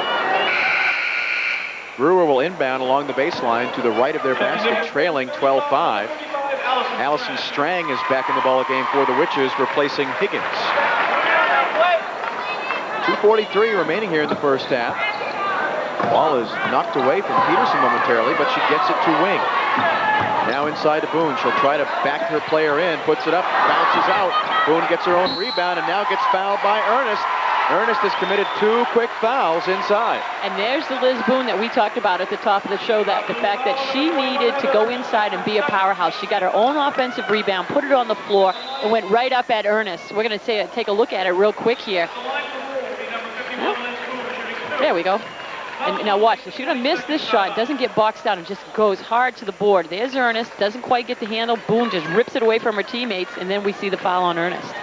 Brewer will inbound along the baseline to the right of their basket, trailing 12-5. Allison Strang is back in the ball game for the Witches, replacing Higgins. 2:43 remaining here in the first half. Ball is knocked away from Peterson momentarily, but she gets it to Wing. Now inside to Boone. She'll try to back her player in, puts it up, bounces out. Boone gets her own rebound and now gets fouled by Earnest. Earnest has committed 2 quick fouls inside. And there's the Liz Boone that we talked about at the top of the show, that the fact that she needed to go inside and be a powerhouse. She got her own offensive rebound, put it on the floor, and went right up at Earnest. We're going to take a look at it real quick here. There we go. And now watch, if she would have missed this shot, doesn't get boxed out and just goes hard to the board. There's Earnest, doesn't quite get the handle. Boone just rips it away from her teammates, and then we see the foul on Earnest.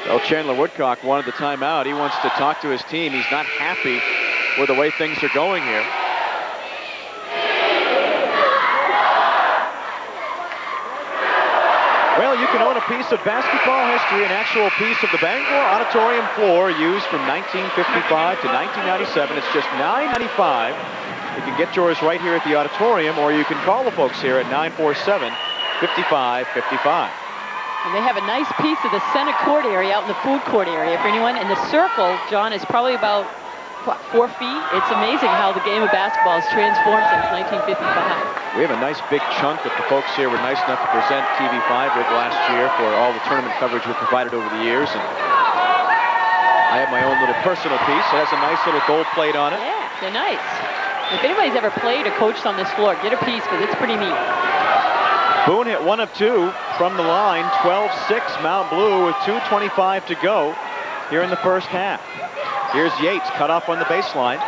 Well, Chandler Woodcock wanted the timeout. He wants to talk to his team. He's not happy with the way things are going here. Well, you can own a piece of basketball history, an actual piece of the Bangor Auditorium floor used from 1955 to 1997. It's just $9.95. You can get yours right here at the auditorium, or you can call the folks here at 947-5555. And they have a nice piece of the center court area out in the food court area for anyone. And the circle, John, is probably about, what, 4 feet? It's amazing how the game of basketball has transformed since 1955. We have a nice big chunk that the folks here were nice enough to present TV5 with last year for all the tournament coverage we provided over the years. And I have my own little personal piece. It has a nice little gold plate on it. Yeah, they're nice. If anybody's ever played or coached on this floor, get a piece, because it's pretty neat. Boone hit 1 of 2 from the line, 12-6 Mount Blue with 2:25 to go here in the first half. Here's Yates, cut off on the baseline.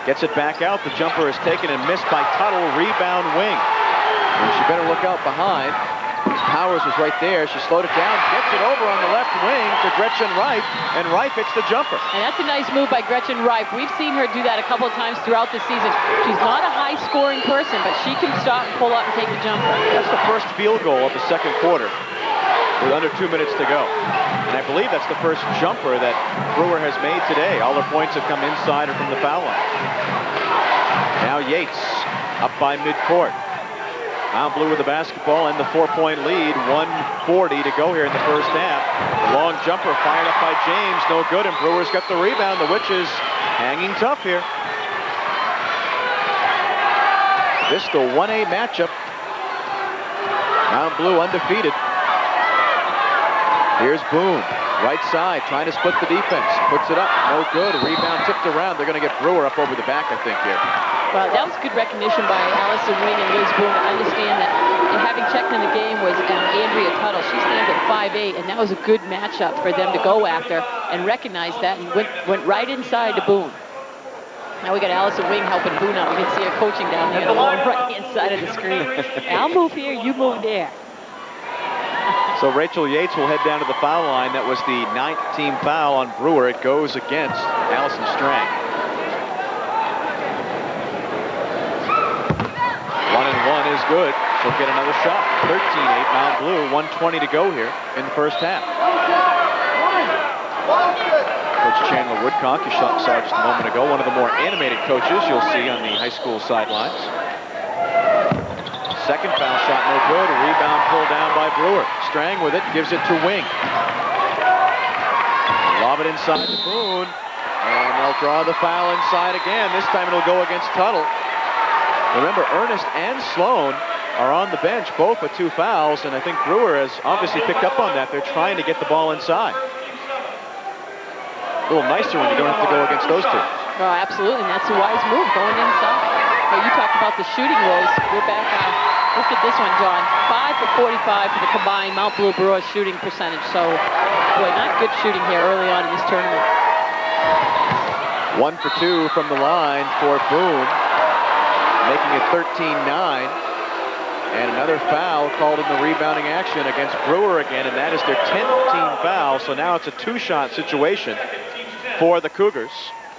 Gets it back out. The jumper is taken and missed by Tuttle. Rebound Wing. And she better look out behind. Powers was right there. She slowed it down, gets it over on the left wing to Gretchen Reif, and Reif hits the jumper. And that's a nice move by Gretchen Reif. We've seen her do that a couple of times throughout the season. She's not a high-scoring person, but she can stop and pull up and take the jumper. That's the first field goal of the second quarter with under 2 minutes to go. And I believe that's the first jumper that Brewer has made today. All her points have come inside or from the foul line. Now Yates up by midcourt. Mount Blue with the basketball and the 4-point lead. 1:40 to go here in the first half. Long jumper fired up by James. No good, and Brewer's got the rebound. The Witches hanging tough here. This the 1A matchup. Mount Blue undefeated. Here's Boone. Right side, trying to split the defense. Puts it up, no good. Rebound tipped around. They're going to get Brewer up over the back, I think, here. Well, that was good recognition by Allison Wing and Liz Boone to understand that, and having checked in the game was Andrea Tuttle. She stands at 5'8", and that was a good matchup for them to go after and recognize that and went right inside to Boone. Now we got Allison Wing helping Boone out. We can see her coaching down there on the right-hand side of the screen. I'll move here, you move there. So Rachel Yates will head down to the foul line. That was the 9th team foul on Brewer. It goes against Allison Strang. 1-and-1 is good. She'll get another shot. 13-8 Mount Blue. 1:20 to go here in the first half. Coach Chandler Woodcock, you saw just a moment ago, one of the more animated coaches you'll see on the high school sidelines. Second foul shot, no good. A rebound pulled down by Brewer. Strang with it, gives it to Wing. Lob it inside to Boone. And they'll draw the foul inside again. This time it'll go against Tuttle. Remember, Earnest and Sloan are on the bench, both with 2 fouls, and I think Brewer has obviously picked up on that. They're trying to get the ball inside. A little nicer when you don't have to go against those two. Oh, absolutely, and that's a wise move, going inside. But you talked about the shooting woes. We're back on. Look at this one, John. 5 for 45 for the combined Mount Blue Brewer shooting percentage. So, boy, not good shooting here early on in this tournament. 1 for 2 from the line for Boone, making it 13-9. And another foul called in the rebounding action against Brewer again, and that is their 10th team foul. So now it's a 2-shot situation for the Cougars.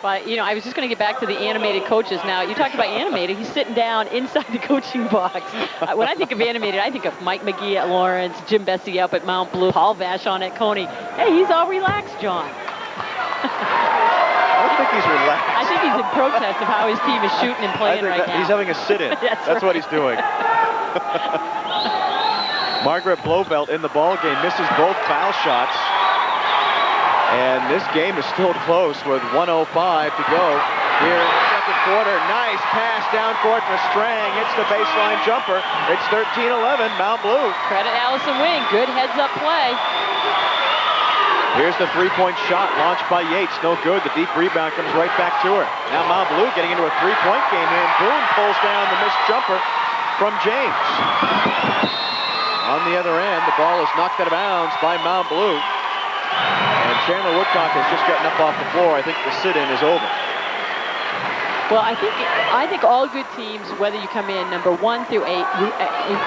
But, you know, I was just going to get back to the animated coaches. Now, you talked about animated. He's sitting down inside the coaching box. When I think of animated, I think of Mike McGee at Lawrence, Jim Bessie up at Mount Blue, Paul Vachon at Cony. Hey, he's all relaxed, John. I don't think he's relaxed. I think he's in protest of how his team is shooting and playing right now. He's having a sit-in. That's what he's doing. Margaret Blofeld in the ball game misses both foul shots. And this game is still close with 1:05 to go here in the second quarter. Nice pass down court for Strang. Hits the baseline jumper. It's 13-11, Mount Blue. Credit Allison Wing. Good heads-up play. Here's the 3-point shot launched by Yates. No good. The deep rebound comes right back to her. Now Mount Blue getting into a 3-point game here. And Boone pulls down the missed jumper from James. On the other end, the ball is knocked out of bounds by Mount Blue. And Chandler Woodcock has just gotten up off the floor. I think the sit-in is over. Well, I think all good teams, whether you come in number 1 through 8,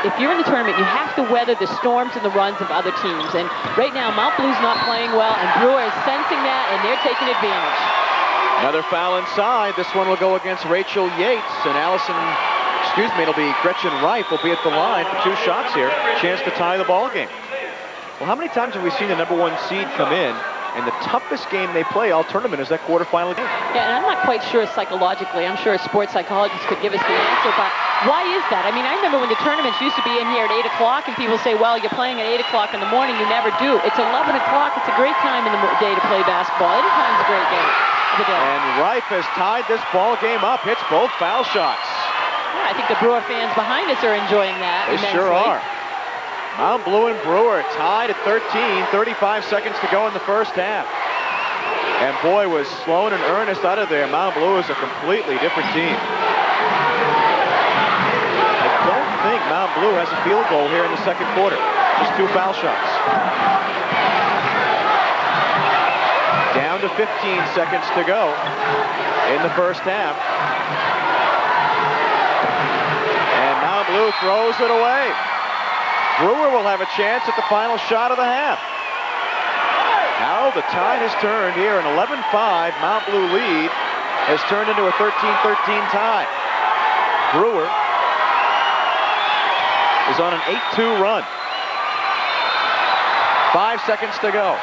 if you're in the tournament, you have to weather the storms and the runs of other teams. And right now, Mount Blue's not playing well, and Brewer is sensing that, and they're taking advantage. Another foul inside. This one will go against Rachel Yates, and it'll be Gretchen Reif will be at the line for 2 shots here. Chance to tie the ball game. Well, how many times have we seen the number 1 seed come in, and the toughest game they play all tournament is that quarterfinal game? Yeah, and I'm not quite sure psychologically. I'm sure sports psychologists could give us the answer, but why is that? I mean, I remember when the tournaments used to be in here at 8 o'clock, and people say, well, you're playing at 8 o'clock in the morning. You never do. It's 11 o'clock. It's a great time in the day to play basketball. Anytime's a great game of the day. And Reif has tied this ball game up. Hits both foul shots. Yeah, I think the Brewer fans behind us are enjoying that They immensely. sure are. Mount Blue and Brewer tied at 13, 35 seconds to go in the first half. And boy, was Sloan and Earnest out of there. Mount Blue is a completely different team. I don't think Mount Blue has a field goal here in the second quarter. Just 2 foul shots. Down to 15 seconds to go in the first half. And Mount Blue throws it away. Brewer will have a chance at the final shot of the half. Now the tide has turned here. An 11-5 Mount Blue lead has turned into a 13-13 tie. Brewer is on an 8-2 run. 5 seconds to go.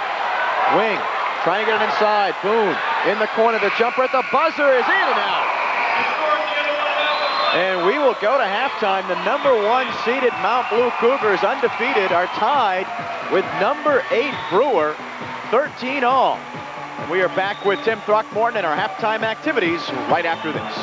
Wing trying to get it inside. Boone in the corner. The jumper at the buzzer is in and out. And we will go to halftime. The number 1 seeded Mount Blue Cougars, undefeated, are tied with number 8 Brewer, 13 all. And we are back with Tim Throckmorton and our halftime activities right after this.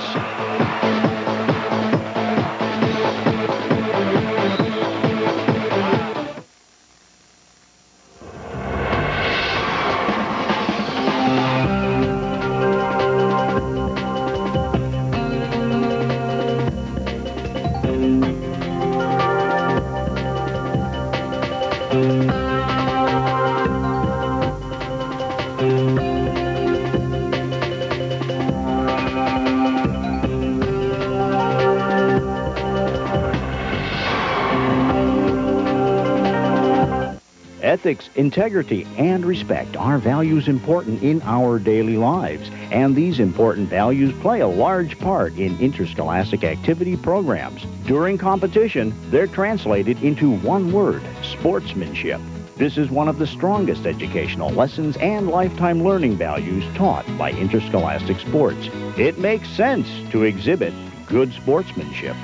Ethics, integrity, and respect are values important in our daily lives, and these important values play a large part in interscholastic activity programs. During competition, they're translated into one word: sportsmanship. This is one of the strongest educational lessons and lifetime learning values taught by interscholastic sports. It makes sense to exhibit good sportsmanship.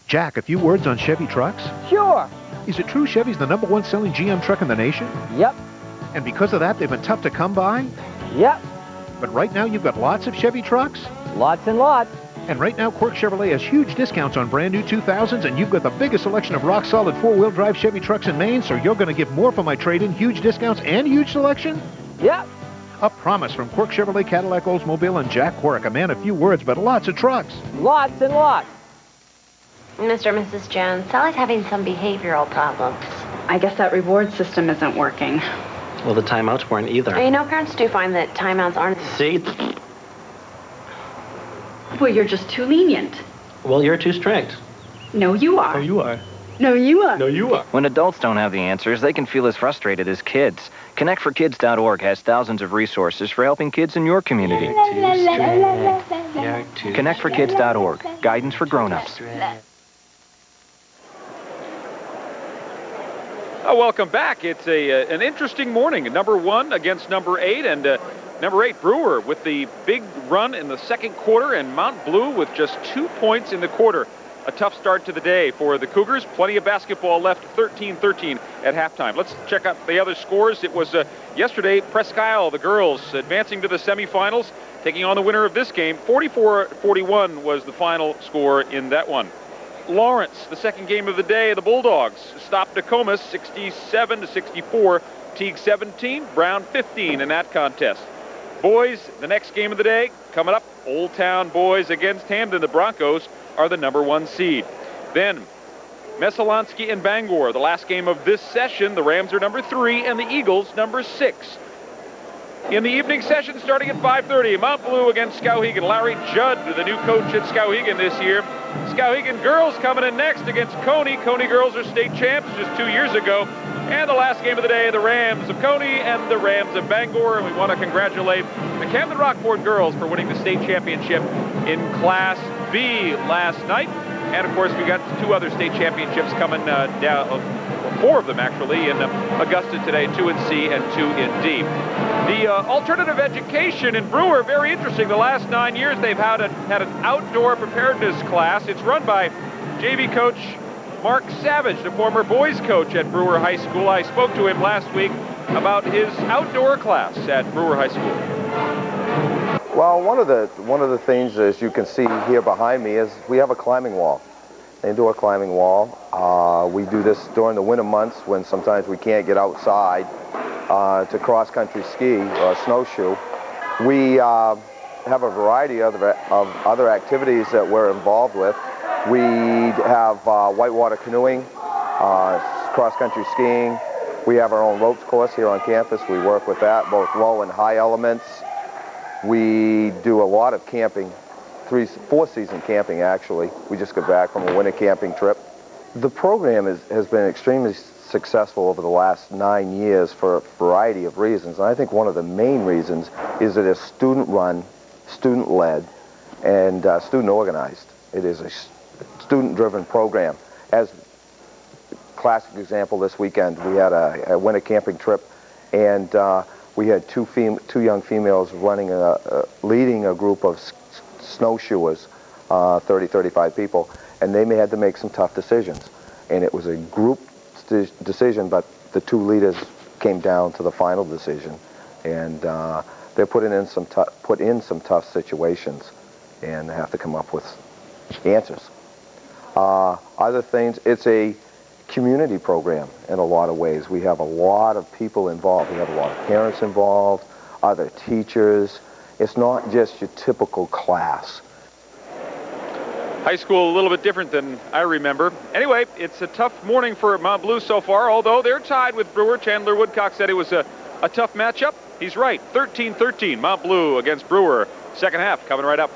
Jack, a few words on Chevy trucks? Sure. Is it true Chevy's the number 1 selling GM truck in the nation? Yep. And because of that, they've been tough to come by? Yep. But right now, you've got lots of Chevy trucks? Lots and lots. And right now, Quirk Chevrolet has huge discounts on brand new 2000s, and you've got the biggest selection of rock-solid four-wheel drive Chevy trucks in Maine, so you're going to give more for my trade-in, huge discounts, and huge selection? Yep. A promise from Quirk Chevrolet, Cadillac, Oldsmobile, and Jack Quirk. A man of few words, but lots of trucks. Lots and lots. Mr. and Mrs. Jones, Sally's having some behavioral problems. I guess that reward system isn't working. Well, the timeouts weren't either. You know, parents do find that timeouts aren't... See? Well, you're just too lenient. Well, you're too strict. No, you are. No, you are. No, you are. No, you are. When adults don't have the answers, they can feel as frustrated as kids. ConnectForKids.org has thousands of resources for helping kids in your community. ConnectForKids.org, guidance for grown-ups. Welcome back. It's an interesting morning. Number 1 against number 8, and number 8 Brewer with the big run in the second quarter, and Mount Blue with just 2 points in the quarter. A tough start to the day for the Cougars. Plenty of basketball left, 13-13 at halftime. Let's check out the other scores. It was yesterday, Presque Isle, the girls, advancing to the semifinals, taking on the winner of this game. 44-41 was the final score in that one. Lawrence, the second game of the day, the Bulldogs stopped Nokomis 67-64. Teague 17, Brown 15 in that contest. Boys, the next game of the day coming up, Old Town boys against Hamden. The Broncos are the number 1 seed. Then Messalonsky and Bangor, the last game of this session. The Rams are number 3 and the Eagles number 6. In the evening session starting at 5:30, Mount Blue against Skowhegan. Larry Judd, the new coach at Skowhegan this year. Skowhegan girls coming in next against Cony. Cony girls are state champs just 2 years ago. And the last game of the day, the Rams of Cony and the Rams of Bangor. And we want to congratulate the Camden Rockport girls for winning the state championship in Class B last night. And of course, we got 2 other state championships coming down, 4 of them actually, in Augusta today, 2 in C and 2 in D. The alternative education in Brewer, very interesting. The last 9 years, they've had an outdoor preparedness class. It's run by JV coach Mark Savage, the former boys coach at Brewer High School. I spoke to him last week about his outdoor class at Brewer High School. Well, one of the things, as you can see here behind me, is we have a climbing wall, indoor climbing wall. We do this during the winter months when sometimes we can't get outside to cross-country ski or snowshoe. We have a variety of other activities that we're involved with. We have whitewater canoeing, cross-country skiing. We have our own ropes course here on campus. We work with that, both low and high elements. We do a lot of camping 4-season camping, actually. We just got back from a winter camping trip. The program has been extremely successful over the last 9 years for a variety of reasons. And I think one of the main reasons is that it's student-run, student-led, and student-organized. It is a student-driven program. As a classic example, this weekend we had a winter camping trip, and we had two young females leading a group of snowshoers, 30, 35 people, and they had to make some tough decisions. And it was a group decision, but the two leaders came down to the final decision, and they're put in some tough situations, and they have to come up with answers. Other things, it's a community program in a lot of ways. We have a lot of people involved. We have a lot of parents involved, other teachers. It's not just your typical class. High school a little bit different than I remember. Anyway, it's a tough morning for Mount Blue so far, although they're tied with Brewer. Chandler Woodcock said it was a tough matchup. He's right. 13-13, Mount Blue against Brewer. Second half coming right up.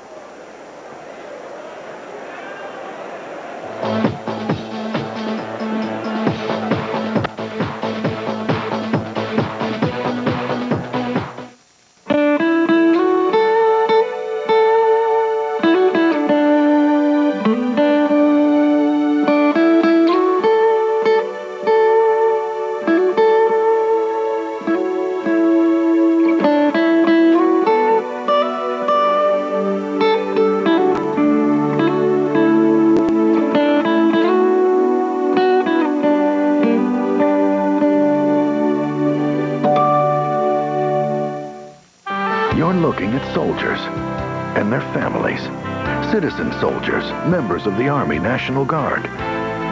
Soldiers and their families. Citizen soldiers, members of the Army National Guard.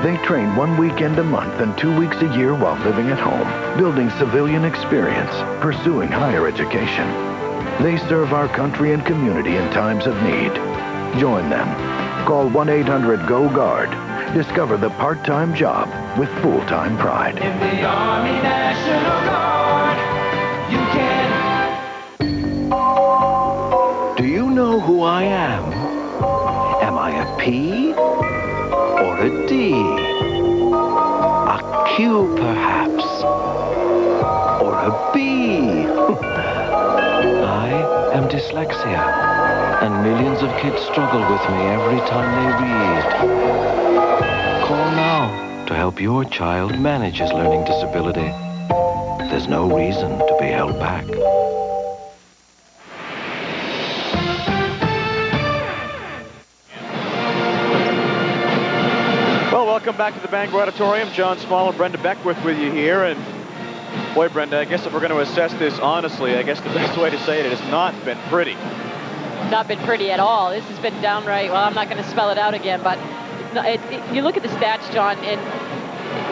They train 1 weekend a month and 2 weeks a year while living at home, building civilian experience, pursuing higher education. They serve our country and community in times of need. Join them. Call 1-800-GO-GUARD. Discover the part-time job with full-time pride. In the Army National Guard, you can. Do you know who I am? Am I a P or a D? A Q, perhaps? Or a B? I am dyslexia, and millions of kids struggle with me every time they read. Call now to help your child manage his learning disability. There's no reason to be held back. Welcome back to the Bangor Auditorium. John Small and Brenda Beckwith with you here. And boy, Brenda, I guess if we're going to assess this honestly, I guess the best way to say it, it has not been pretty. Not been pretty at all. This has been downright, well, I'm not going to spell it out again, but you look at the stats, John, and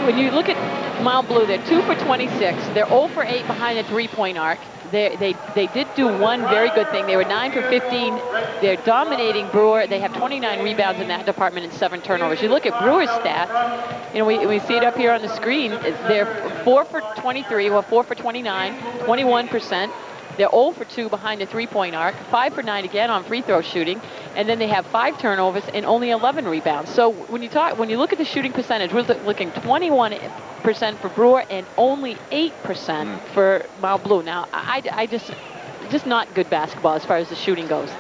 when you look at Mount Blue, they're 2 for 26. They're 0 for 8 behind the three-point arc. They did do one very good thing. They were 9 for 15. They're dominating Brewer. They have 29 rebounds in that department and 7 turnovers. You look at Brewer's stats, you know, we see it up here on the screen. They're 4 for 23, well, 4 for 29, 21%. They're 0 for 2 behind the three-point arc, 5 for 9 again on free throw shooting, and then they have 5 turnovers and only 11 rebounds. So when you look at the shooting percentage, we're looking 21% for Brewer and only 8% for Mount Blue. Now, I just not good basketball as far as the shooting goes.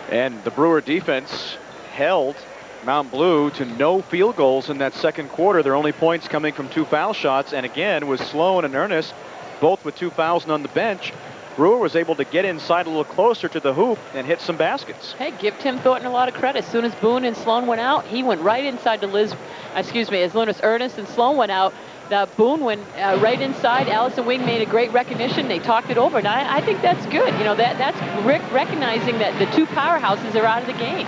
And the Brewer defense held Mount Blue to no field goals in that second quarter. Their only points coming from 2 foul shots, and again with Sloan and Earnest, both with 2 fouls and on the bench. Brewer was able to get inside a little closer to the hoop and hit some baskets. Hey, give Tim Thornton a lot of credit. As soon as Boone and Sloan went out, he went right inside to as Earnest and Sloan went out, Boone went right inside. Allison Wing made a great recognition. They talked it over, and I think that's good. You know, that's recognizing that the 2 powerhouses are out of the game.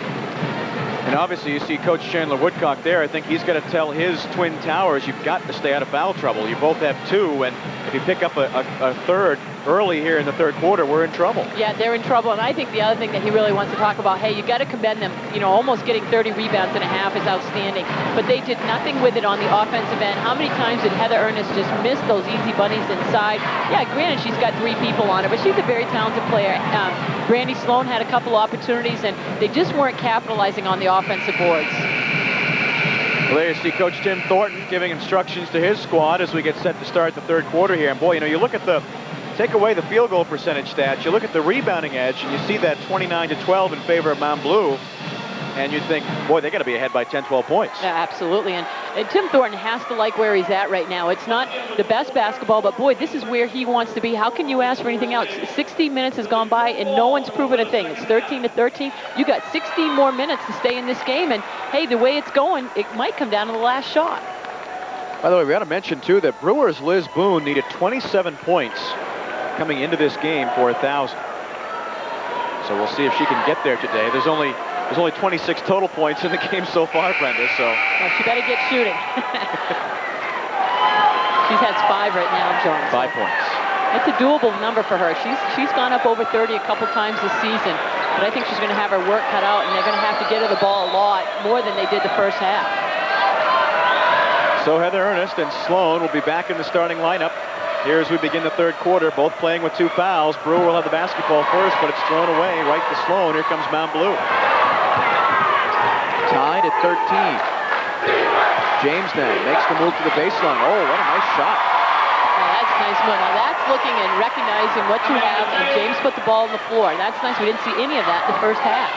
And obviously you see Coach Chandler Woodcock there. I think he's got to tell his Twin Towers, you've got to stay out of foul trouble. You both have 2, and if you pick up a third early here in the third quarter, we're in trouble. Yeah, they're in trouble, and I think the other thing that he really wants to talk about, hey, you got to commend them. You know, almost getting 30 rebounds and a half is outstanding, but they did nothing with it on the offensive end. How many times did Heather Earnest just miss those easy bunnies inside? Yeah, granted, she's got 3 people on her, but she's a very talented player. Brandy Sloan had a couple opportunities, and they just weren't capitalizing on the offensive boards. Well, there you see Coach Tim Thornton giving instructions to his squad as we get set to start the third quarter here. And boy, you know, you look at take away the field goal percentage stats, you look at the rebounding edge, and you see that 29-12 in favor of Mount Blue, and you think, boy, they got to be ahead by 10, 12 points. Yeah, absolutely. And Tim Thornton has to like where he's at right now. It's not the best basketball, but boy, this is where he wants to be. How can you ask for anything else? 16 minutes has gone by, and no one's proven a thing. It's 13-13. You got 16 more minutes to stay in this game, and hey, the way it's going, it might come down to the last shot. By the way, we got to mention, too, that Brewers' Liz Boone needed 27 points coming into this game for 1,000. So we'll see if she can get there today. There's only 26 total points in the game so far, Brenda, so. Well, she better get shooting. She's had 5 right now, John. 5 points. It's a doable number for her. She's gone up over 30 a couple times this season, but I think she's going to have her work cut out, and they're going to have to get her the ball a lot, more than they did the first half. So Heather Earnest and Sloan will be back in the starting lineup here as we begin the third quarter, both playing with 2 fouls. Brewer will have the basketball first, but it's thrown away right to Sloan. Here comes Mount Blue. Tied at 13. James now makes the move to the baseline. Oh, what a nice shot. Oh, that's a nice move. Now that's looking and recognizing what you have, and James put the ball on the floor. That's nice. We didn't see any of that in the first half.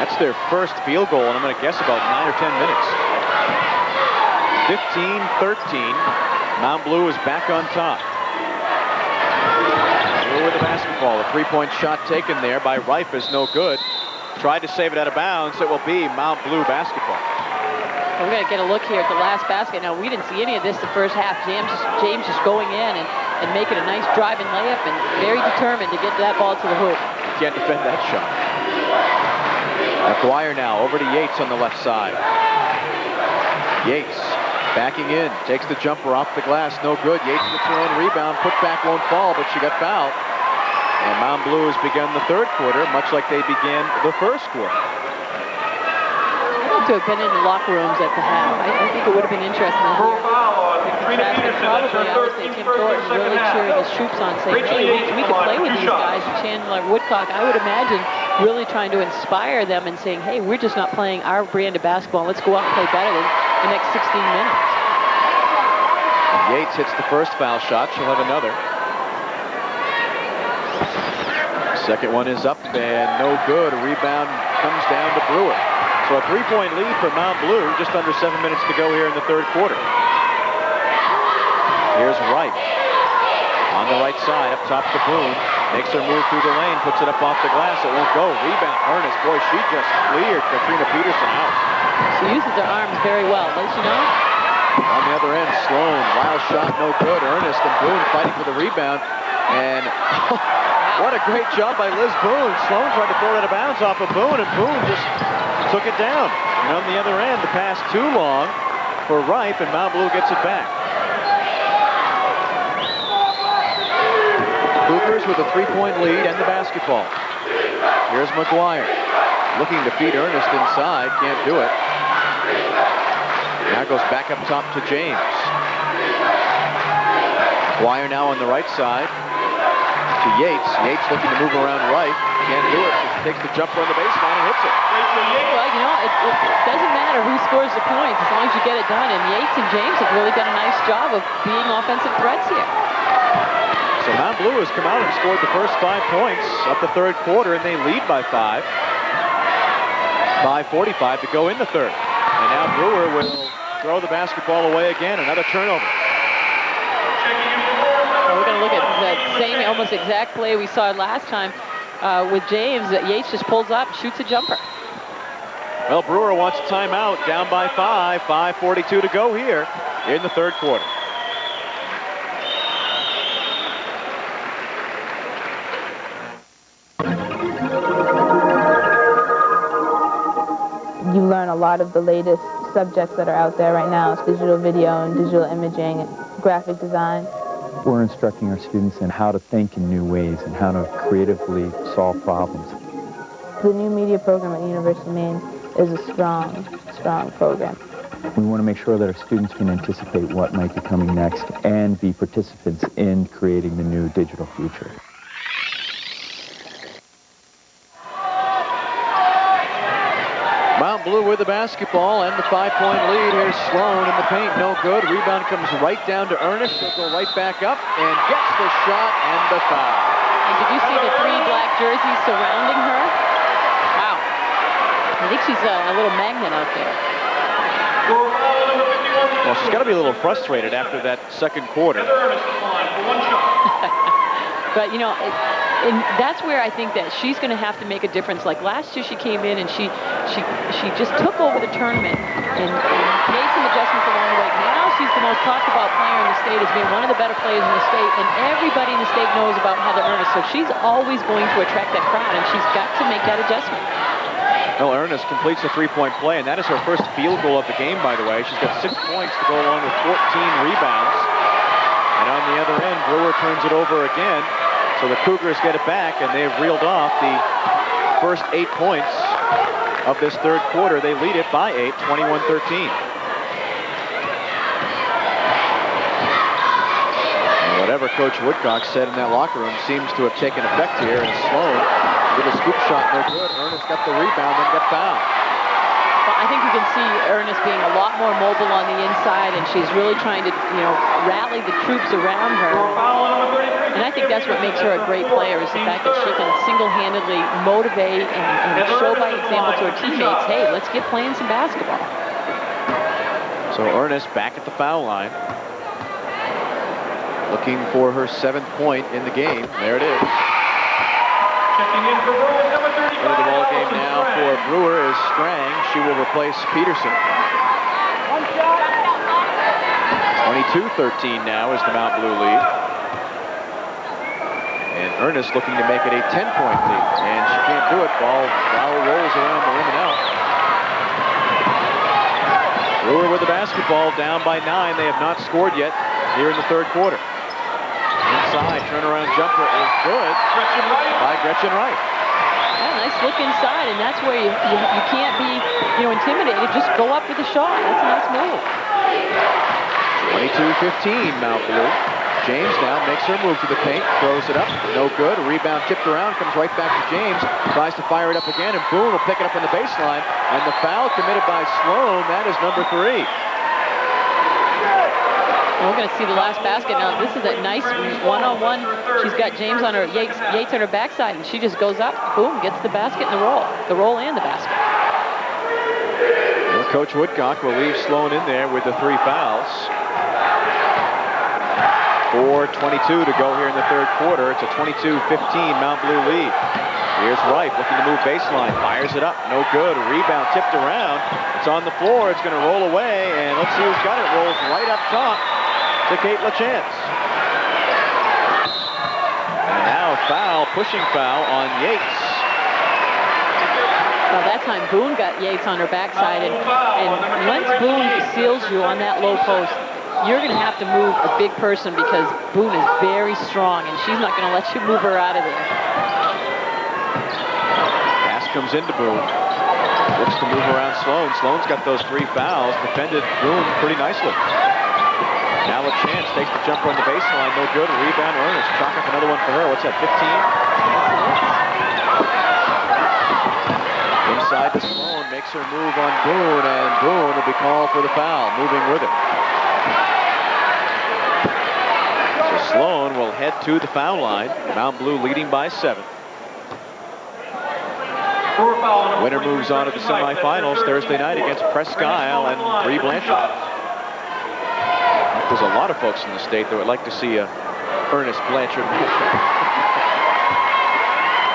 That's their first field goal, and I'm going to guess about 9 or 10 minutes. 15-13. Mount Blue is back on top. Brewer with the basketball. A 3-point shot taken there by Rife is no good. Tried to save it out of bounds. It will be Mount Blue basketball. We're going to get a look here at the last basket. Now, we didn't see any of this the first half. James just going in and making a nice driving layup, and very determined to get that ball to the hoop. Can't defend that shot. McGuire now over to Yates on the left side. Yates backing in, takes the jumper off the glass, no good. Yates gets her own rebound, put back won't fall, but she got fouled. And Mount Blue has begun the third quarter, much like they began the first quarter. I'd like to have been in the locker rooms at the half. I think it would have been interesting to hear. Probably, I would say, Tim Thornton really cheering his troops on, saying, hey, we can play with these guys. And Chandler Woodcock, I would imagine, really trying to inspire them and saying, hey, we're just not playing our brand of basketball. Let's go out and play better than the next 16 minutes. And Yates hits the first foul shot. She'll have another. Second one is up and no good. A rebound comes down to Brewer. So a 3-point lead for Mount Blue. Just under 7 minutes to go here in the third quarter. Here's Wright. On the right side, up top to Boone. Makes her move through the lane, puts it up off the glass. It won't go. Rebound, Earnest. Boy, she just cleared Katrina Peterson out. She uses her arms very well, doesn't she know? On the other end, Sloan. Wild shot, no good. Earnest and Boone fighting for the rebound. And what a great job by Liz Boone. Sloan tried to throw it out of bounds off of Boone, and Boone just took it down. And on the other end, the pass too long for Ripe, and Mount Blue gets it back. Cougars with a 3-point lead and the basketball. Here's McGuire. Looking to feed Earnest inside. Can't do it. Now goes back up top to James. McGuire now on the right side to Yates. Yates looking to move around right. Can't do it. She takes the jumper on the baseline and hits it. Well, you know, it doesn't matter who scores the points as long as you get it done. And Yates and James have really done a nice job of being offensive threats here. So Mount Blue has come out and scored the first 5 points of the third quarter, and they lead by 5. 5:45 to go in the third. And now Brewer will throw the basketball away again. Another turnover. So we're going to look at the same, almost exact play we saw last time with James. Yates just pulls up, shoots a jumper. Well, Brewer wants a timeout, down by 5. 5:42 to go here in the third quarter. You learn a lot of the latest subjects that are out there right now. It's digital video and digital imaging and graphic design. We're instructing our students in how to think in new ways and how to creatively solve problems. The new media program at the University of Maine is a strong program. We want to make sure that our students can anticipate what might be coming next and be participants in creating the new digital future. Mount Blue with the basketball and the 5-point lead. Here's Sloan in the paint. No good. Rebound comes right down to Earnest. She'll go right back up and gets the shot and the foul. And did you see the 3 black jerseys surrounding her? Wow. I think she's a little magnet out there. Well, she's got to be a little frustrated after that second quarter. But, you know, and that's where I think that she's going to have to make a difference. Like last year she came in and she just took over the tournament and made some adjustments along the way. Now she's the most talked about player in the state as being one of the better players in the state, and everybody in the state knows about Heather Earnest. So she's always going to attract that crowd, and she's got to make that adjustment. Well, Earnest completes a 3-point play, and that is her first field goal of the game, by the way. She's got 6 points to go along with 14 rebounds. And on the other end, Brewer turns it over again. So the Cougars get it back, and they've reeled off the first 8 points of this third quarter. They lead it by 8, 21-13. And whatever Coach Woodcock said in that locker room seems to have taken effect here. And Sloan, little scoop shot, no good. Ernest got the rebound and got fouled. Well, I think you can see Earnest being a lot more mobile on the inside, and she's really trying to, you know, rally the troops around her. And I think that's what makes her a great player, is the fact that she can single-handedly motivate and show by example to her teammates, hey, let's get playing some basketball. So Earnest back at the foul line, looking for her 7th point in the game. There it is. Checking in for Brewer, number 35. Into the ball game now for Brewer is Strang. She will replace Peterson. 22-13 now is the Mount Blue lead. And Earnest looking to make it a 10-point lead. And she can't do it. Ball rolls around the rim and out. Brewer with the basketball, down by 9. They have not scored yet here in the third quarter. Inside, turnaround jumper is good by Gretchen Wright. Yeah, nice look inside, and that's where you can't be, you know, intimidated. Just go up with a shot. That's a nice move. 22-15, Mount Blue. James now makes her move to the paint, throws it up, no good. A rebound tipped around, comes right back to James, tries to fire it up again, and Boone will pick it up on the baseline. And the foul committed by Sloan, that is number 3. We're going to see the last basket now. This is a nice one-on-one. She's got James on her, Yates on her backside, and she just goes up, boom, gets the basket and the roll and the basket. Well, Coach Woodcock will leave Sloan in there with the 3 fouls. 4:22 to go here in the third quarter. It's a 22-15 Mount Blue lead. Here's Wright looking to move baseline, fires it up, no good. A rebound tipped around. It's on the floor. It's going to roll away, and let's see who's got it. Rolls right up top to Kate LaChance. And now foul, pushing foul on Yates. Well, that time Boone got Yates on her backside, and once Boone seals you on that low post, you're going to have to move a big person because Boone is very strong, and she's not going to let you move her out of there. Pass comes into Boone. Looks to move around Sloan. Sloan's got those 3 fouls. Defended Boone pretty nicely. Now LaChance takes the jumper on the baseline. No good. Rebound. Earnest. Chalk up another one for her. What's that, 15? Inside to Sloan. Makes her move on Boone. And Boone will be called for the foul. Moving with it. So Sloan will head to the foul line. Mount Blue leading by 7. Winner moves on to the semifinals Thursday night against Presque Isle and Bree Blanchard. There's a lot of folks in the state that would like to see a Earnest Blanchard matchup.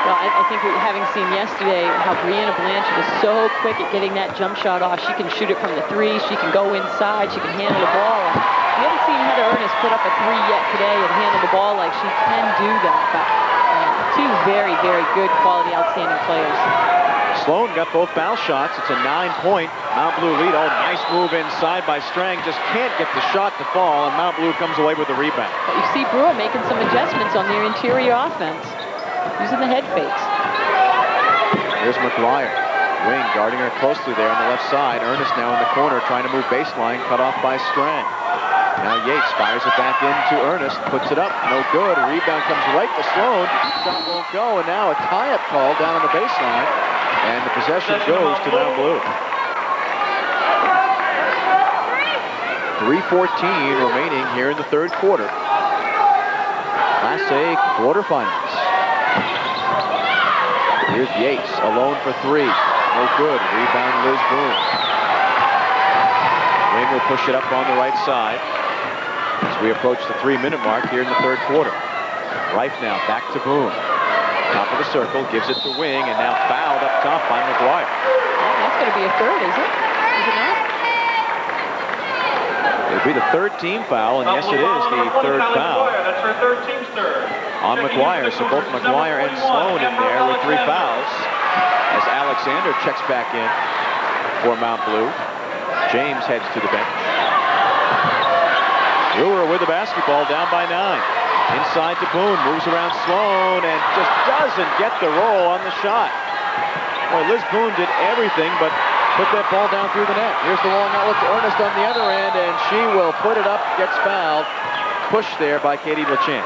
Well, I think having seen yesterday how Brianna Blanchard is so quick at getting that jump shot off. She can shoot it from the 3. She can go inside. She can handle the ball. And we haven't seen Heather Earnest put up a 3 yet today and handle the ball like she can do that. But 2 very, very good quality, outstanding players. Sloan got both foul shots. It's a 9-point Mount Blue lead. Oh, nice move inside by Strang. Just can't get the shot to fall, and Mount Blue comes away with the rebound. But you see Brewer making some adjustments on their interior offense, using the head fakes. Here's McGuire. Wing guarding her closely there on the left side. Earnest now in the corner trying to move baseline, cut off by Strang. Now Yates fires it back into Earnest, puts it up, no good. Rebound comes right to Sloan. Shot won't go, and now a tie-up call down on the baseline. And the possession goes to Mount Blue. 3:14 remaining here in the third quarter. Class A quarterfinals. Here's Yates, alone for three. No good. Rebound, Liz Boone. Wing will push it up on the right side as we approach the 3-minute mark here in the third quarter. Reif now back to Boone. Top of the circle, gives it to Wing, and now fouled up top by McGuire. That's going to be a third, is it? Is it not? It'll be the third team foul, and yes, it is the third foul. That's her third, team's third. On McGuire, so both McGuire and Sloan in there with 3 fouls. As Alexander checks back in for Mount Blue. James heads to the bench. Brewer with the basketball, down by 9. Inside to Boone, moves around Sloan, and just doesn't get the roll on the shot. Boy, Liz Boone did everything but put that ball down through the net. Here's the long outlet to Earnest on the other end, and she will put it up, gets fouled. Pushed there by Katie LaChance.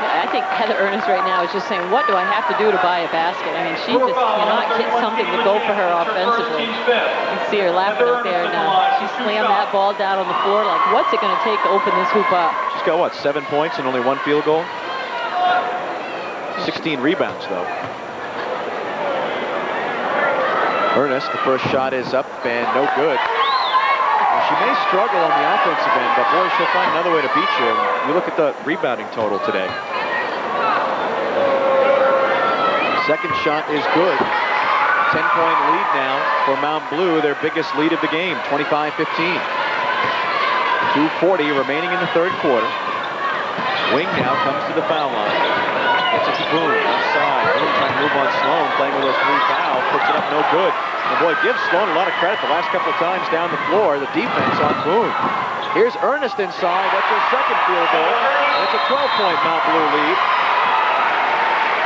I think Heather Earnest right now is just saying, what do I have to do to buy a basket? I mean, she just cannot get something to go for her offensively. You can see her laughing out there now. She slammed that ball down on the floor like, what's it going to take to open this hoop up? She's got, what, 7 points and only 1 field goal? 16 rebounds, though. Ernest, the first shot is up and no good. Well, she may struggle on the offensive end, but boy, she'll find another way to beat you. You look at the rebounding total today. Second shot is good. 10-point lead now for Mount Blue, their biggest lead of the game, 25-15. 2:40 remaining in the third quarter. Wing now comes to the foul line. Gets it to Boone, outside. Boone trying to move on Sloan, playing with those 3 fouls. Puts it up, no good. And boy, gives Sloan a lot of credit the last couple of times down the floor. The defense on Boone. Here's Earnest inside. That's her second field goal. That's a 12-point Mount Blue lead.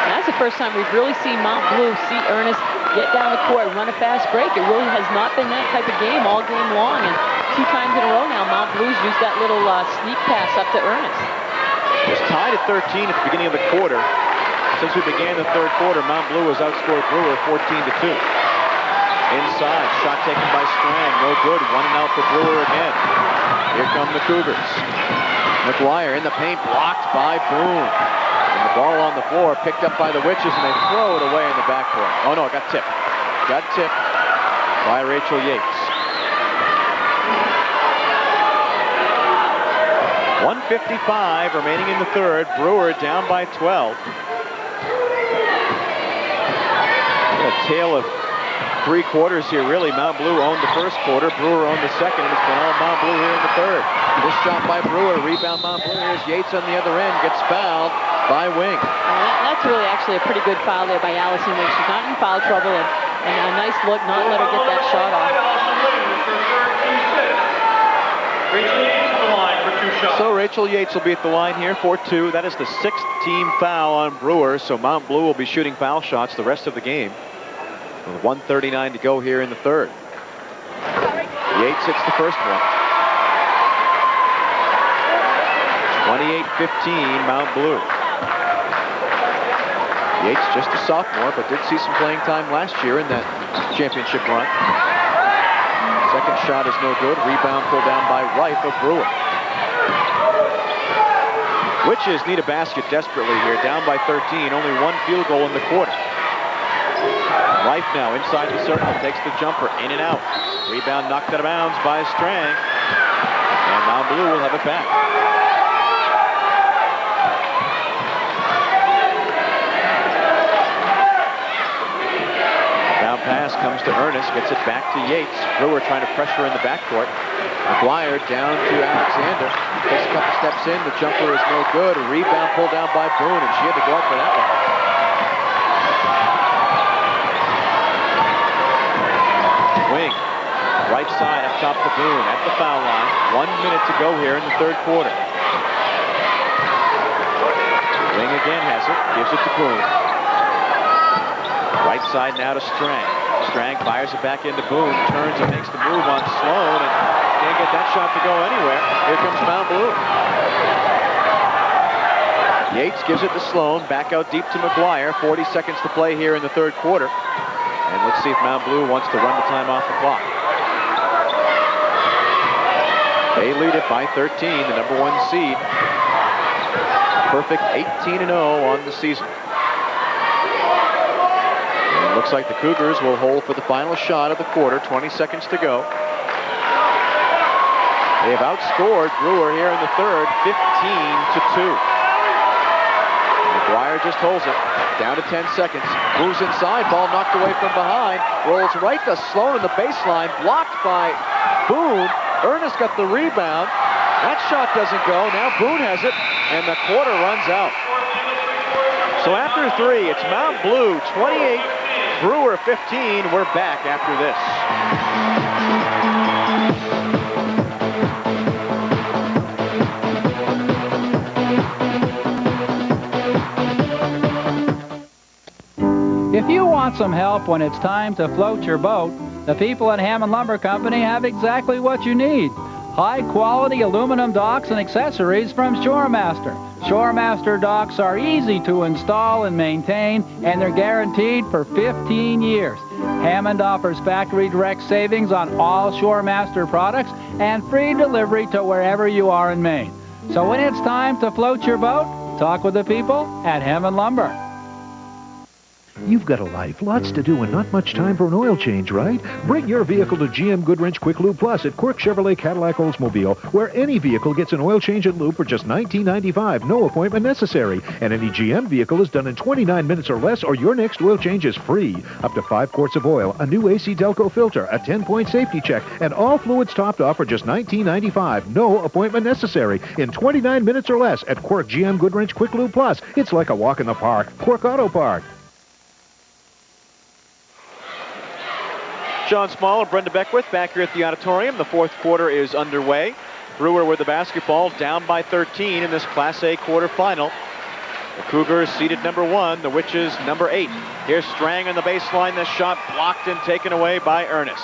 And that's the first time we've really seen Mount Blue see Earnest get down the court and run a fast break. It really has not been that type of game all game long. And 2 times in a row now, Mount Blue's used that little sneak pass up to Earnest. It was tied at 13 at the beginning of the quarter. Since we began the third quarter, Mount Blue has outscored Brewer 14-2. Inside, shot taken by Strang, no good. 1 and out for Brewer again. Here come the Cougars. McGuire in the paint, blocked by Boone. And the ball on the floor, picked up by the Witches, and they throw it away in the backcourt. Oh no, it got tipped. Got tipped by Rachel Yates. 1:55 remaining in the third. Brewer down by 12. A tale of 3 quarters here, really. Mount Blue owned the first quarter. Brewer owned the second, and it's been all Mount Blue here in the third. This shot by Brewer, rebound Mount Blue. Here's Yates on the other end, gets fouled by Wing. That's really actually a pretty good foul there by Allison Wing. She's not in foul trouble, and a nice look, not let her get that shot off. So Rachel Yates will be at the line here for 2. That is the 6th team foul on Brewer, so Mount Blue will be shooting foul shots the rest of the game. With 1:39 to go here in the third. Yates hits the first one. 28-15 Mount Blue. Yates just a sophomore, but did see some playing time last year in that championship run. Second shot is no good. Rebound pulled down by Reif of Brewer. Witches need a basket desperately here, down by 13. Only 1 field goal in the quarter. Reif now inside the circle, takes the jumper, in and out. Rebound knocked out of bounds by Strang. And Mount Blue will have it back. Down pass comes to Earnest, gets it back to Yates. Brewer trying to pressure in the backcourt. McGuire down to Alexander. Takes a couple steps in, the jumper is no good. A rebound pulled down by Boone, and she had to go up for that one. Wing, right side up top to Boone at the foul line. 1 minute to go here in the third quarter. Wing again has it, gives it to Boone. Right side now to Strang. Strang fires it back into Boone, turns and makes the move on Sloan, and can't get that shot to go anywhere. Here comes Mount Blue. Yates gives it to Sloan, back out deep to McGuire. 40 seconds to play here in the third quarter. And let's see if Mount Blue wants to run the time off the clock. They lead it by 13, the number 1 seed. Perfect 18-0 on the season. And it looks like the Cougars will hold for the final shot of the quarter, 20 seconds to go. They have outscored Brewer here in the third, 15-2. McGuire just holds it. Down to 10 seconds. Moves inside. Ball knocked away from behind. Rolls right to Sloan in the baseline. Blocked by Boone. Earnest got the rebound. That shot doesn't go. Now Boone has it. And the quarter runs out. So after 3, it's Mount Blue 28, Brewer 15. We're back after this. If you want some help when it's time to float your boat, the people at Hammond Lumber Company have exactly what you need. High-quality aluminum docks and accessories from ShoreMaster. ShoreMaster docks are easy to install and maintain, and they're guaranteed for 15 years. Hammond offers factory direct savings on all ShoreMaster products and free delivery to wherever you are in Maine. So when it's time to float your boat, talk with the people at Hammond Lumber. You've got a life, lots to do, and not much time for an oil change, right? Bring your vehicle to GM Goodwrench Quick Lube Plus at Quirk Chevrolet Cadillac Oldsmobile, where any vehicle gets an oil change and lube for just $19.95, no appointment necessary. And any GM vehicle is done in 29 minutes or less, or your next oil change is free. Up to 5 quarts of oil, a new AC Delco filter, a 10-point safety check, and all fluids topped off for just $19.95, no appointment necessary. In 29 minutes or less at Quirk GM Goodwrench Quick Lube Plus. It's like a walk in the park. Quirk Auto Park. John Small and Brenda Beckwith back here at the auditorium. The fourth quarter is underway. Brewer with the basketball, down by 13 in this Class A quarterfinal. The Cougars seated number 1, the Witches number 8. Here's Strang on the baseline. The shot blocked and taken away by Earnest.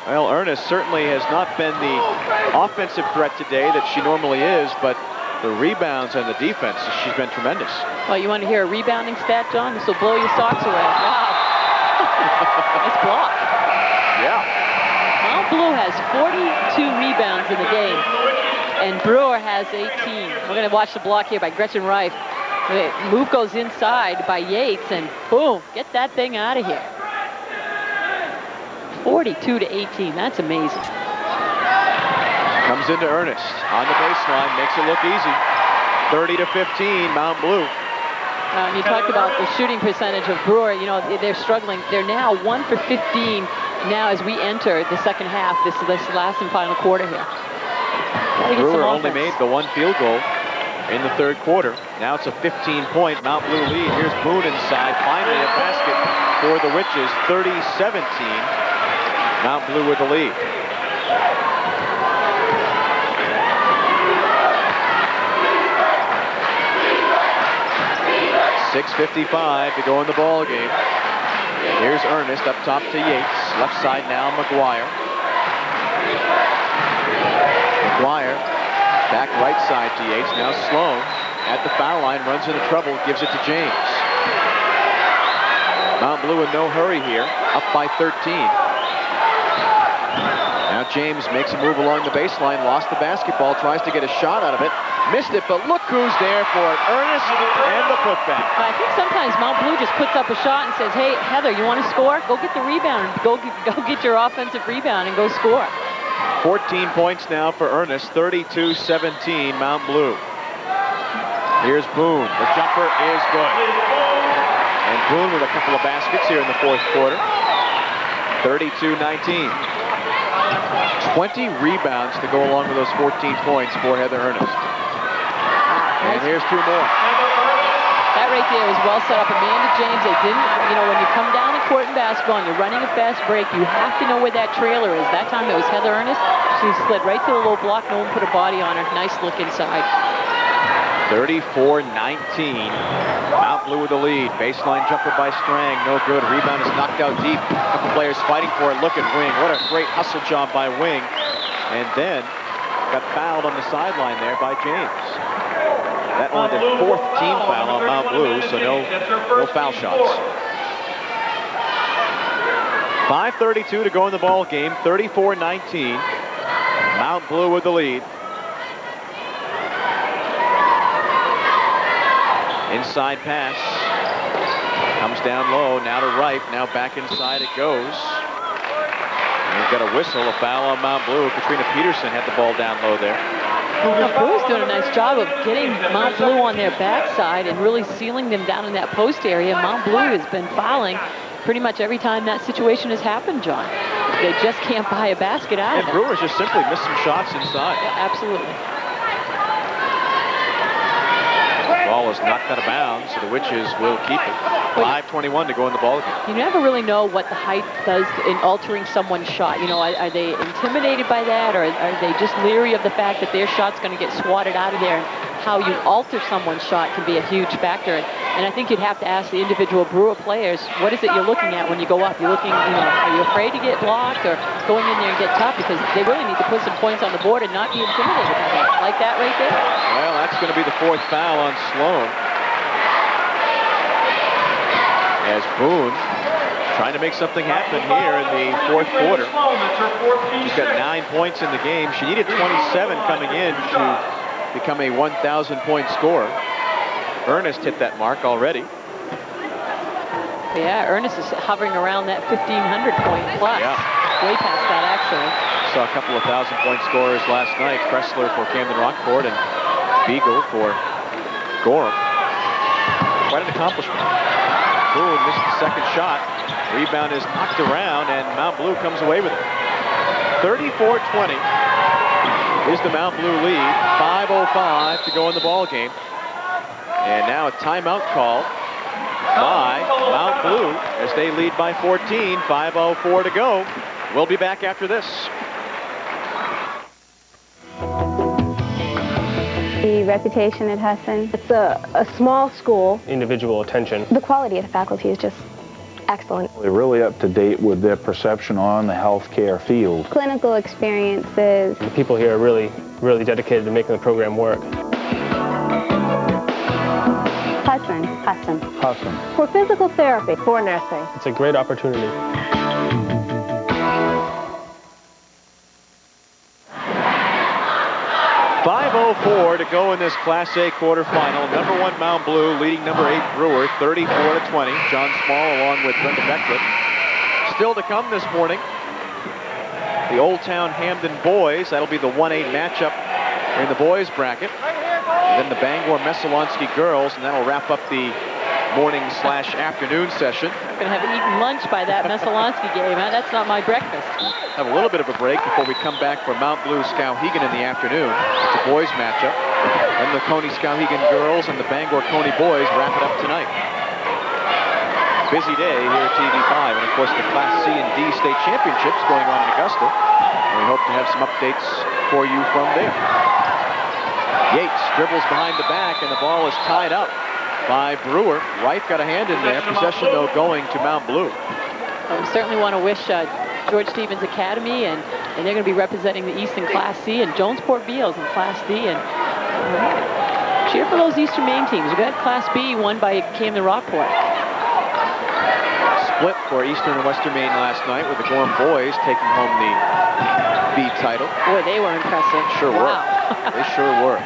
Well, Earnest certainly has not been the offensive threat today that she normally is, but the rebounds and the defense, she's been tremendous. Well, you want to hear a rebounding stat, John? This will blow your socks away. Wow. Nice block. Yeah. Mount Blue has 42 rebounds in the game, and Brewer has 18. We're going to watch the block here by Gretchen Reif. The move goes inside by Yates, and boom, get that thing out of here. 42-18. That's amazing. Comes into Earnest on the baseline, makes it look easy. 30-15, Mount Blue. You talked about the shooting percentage of Brewer. You know, they're struggling. They're now 1 for 15 now as we enter the second half, this last and final quarter here. Brewer only made the 1 field goal in the third quarter. Now it's a 15-point Mount Blue lead. Here's Boone inside. Finally a basket for the Witches. 30-17. Mount Blue with the lead. .6:55 to go in the ball game. Here's Earnest up top to Yates. Left side now, McGuire. McGuire back right side to Yates. Now Sloan at the foul line, runs into trouble, gives it to James. Mount Blue in no hurry here, up by 13. Now James makes a move along the baseline, lost the basketball, tries to get a shot out of it. Missed it, but look who's there for it. Earnest and the putback. I think sometimes Mount Blue just puts up a shot and says, hey, Heather, you want to score? Go get the rebound. Go get your offensive rebound and go score. 14 points now for Earnest. 32-17, Mount Blue. Here's Boone. The jumper is good. And Boone with a couple of baskets here in the fourth quarter. 32-19. 20 rebounds to go along with those 14 points for Heather Earnest. And here's 2 more. That right there was well set up. Amanda James, they didn't, you know, when you come down the court in basketball and you're running a fast break, you have to know where that trailer is. That time it was Heather Earnest. She slid right to the low block. No one put a body on her. Nice look inside. 34-19. Mount Blue with the lead. Baseline jumper by Strang. No good. Rebound is knocked out deep. A couple players fighting for it. Look at Wing. What a great hustle job by Wing. And then got fouled on the sideline there by James. That only the 4th team foul on Mount Blue, so no foul shots. 5:32 to go in the ball game. 34-19. Mount Blue with the lead. Inside pass. Comes down low. Now to right. Now back inside it goes. And we've got a whistle. A foul on Mount Blue. Katrina Peterson had the ball down low there. Brewer's doing a nice job of getting Mount Blue on their backside and really sealing them down in that post area. Mount Blue has been fouling pretty much every time that situation has happened, John. They just can't buy a basket out of it. And Brewers just simply missed some shots inside. Yeah, absolutely. Ball is knocked out of bounds, so the Witches will keep it. 5:21 to go in the ball game. You never really know what the height does in altering someone's shot. You know, are they intimidated by that, or are they just leery of the fact that their shot's going to get swatted out of there? And how you alter someone's shot can be a huge factor. And I think you'd have to ask the individual Brewer players, what is it you're looking at when you go up? You're looking, you know, are you afraid to get blocked or going in there and get tough? Because they really need to put some points on the board and not be intimidated by that. Like that right there? Well, that's going to be the 4th foul on Sloan. As Boone trying to make something happen here in the 4th quarter. She's got 9 points in the game. She needed 27 coming in to become a 1,000-point scorer. Earnest hit that mark already. Yeah, Earnest is hovering around that 1,500 point plus. Yeah. Way past that, actually. Saw a couple of 1,000-point scorers last night. Kressler for Camden Rockport and Beagle for Gorham. Quite an accomplishment. Boone missed the second shot. Rebound is knocked around, and Mount Blue comes away with it. 34-20 is the Mount Blue lead. 5:05 to go in the ball game. And now a timeout call by Mount Blue as they lead by 14. 5:04 to go. We'll be back after this. The reputation at Husson. It's a small school. Individual attention. The quality of the faculty is just excellent. They're really up to date with their perception on the healthcare field. Clinical experiences. The people here are really dedicated to making the program work. Husson. Husson. Husson. For physical therapy. For nursing. It's a great opportunity. .504 to go in this Class A quarterfinal. Number 1 Mount Blue leading number 8 Brewer 34-20. John Small along with Brenda Beckwith. Still to come this morning, the Old Town Hamden boys. That'll be the 1-8 matchup in the boys bracket. And then the Bangor Messalonski girls, and that'll wrap up the morning/afternoon session. I'm going to have eaten lunch by that Messalonski game. Huh? That's not my breakfast. Have a little bit of a break before we come back for Mount Blue Skowhegan in the afternoon. It's a boys matchup. And the Cony Skowhegan girls and the Bangor Cony boys wrap it up tonight. Busy day here at TV5. And of course the Class C and D state championships going on in Augusta. And we hope to have some updates for you from there. Yates dribbles behind the back and the ball is tied up by Brewer. Wright got a hand in there. Possession, though, going to Mount Blue. Well, we certainly want to wish George Stevens Academy, and they're going to be representing the East in Class C, and Jonesport Beals in Class D. And cheer for those Eastern Maine teams. We've got Class B won by Camden Rockport. Split for Eastern and Western Maine last night with the Gorham boys taking home the B title. Boy, they were impressive. Sure were. They sure were.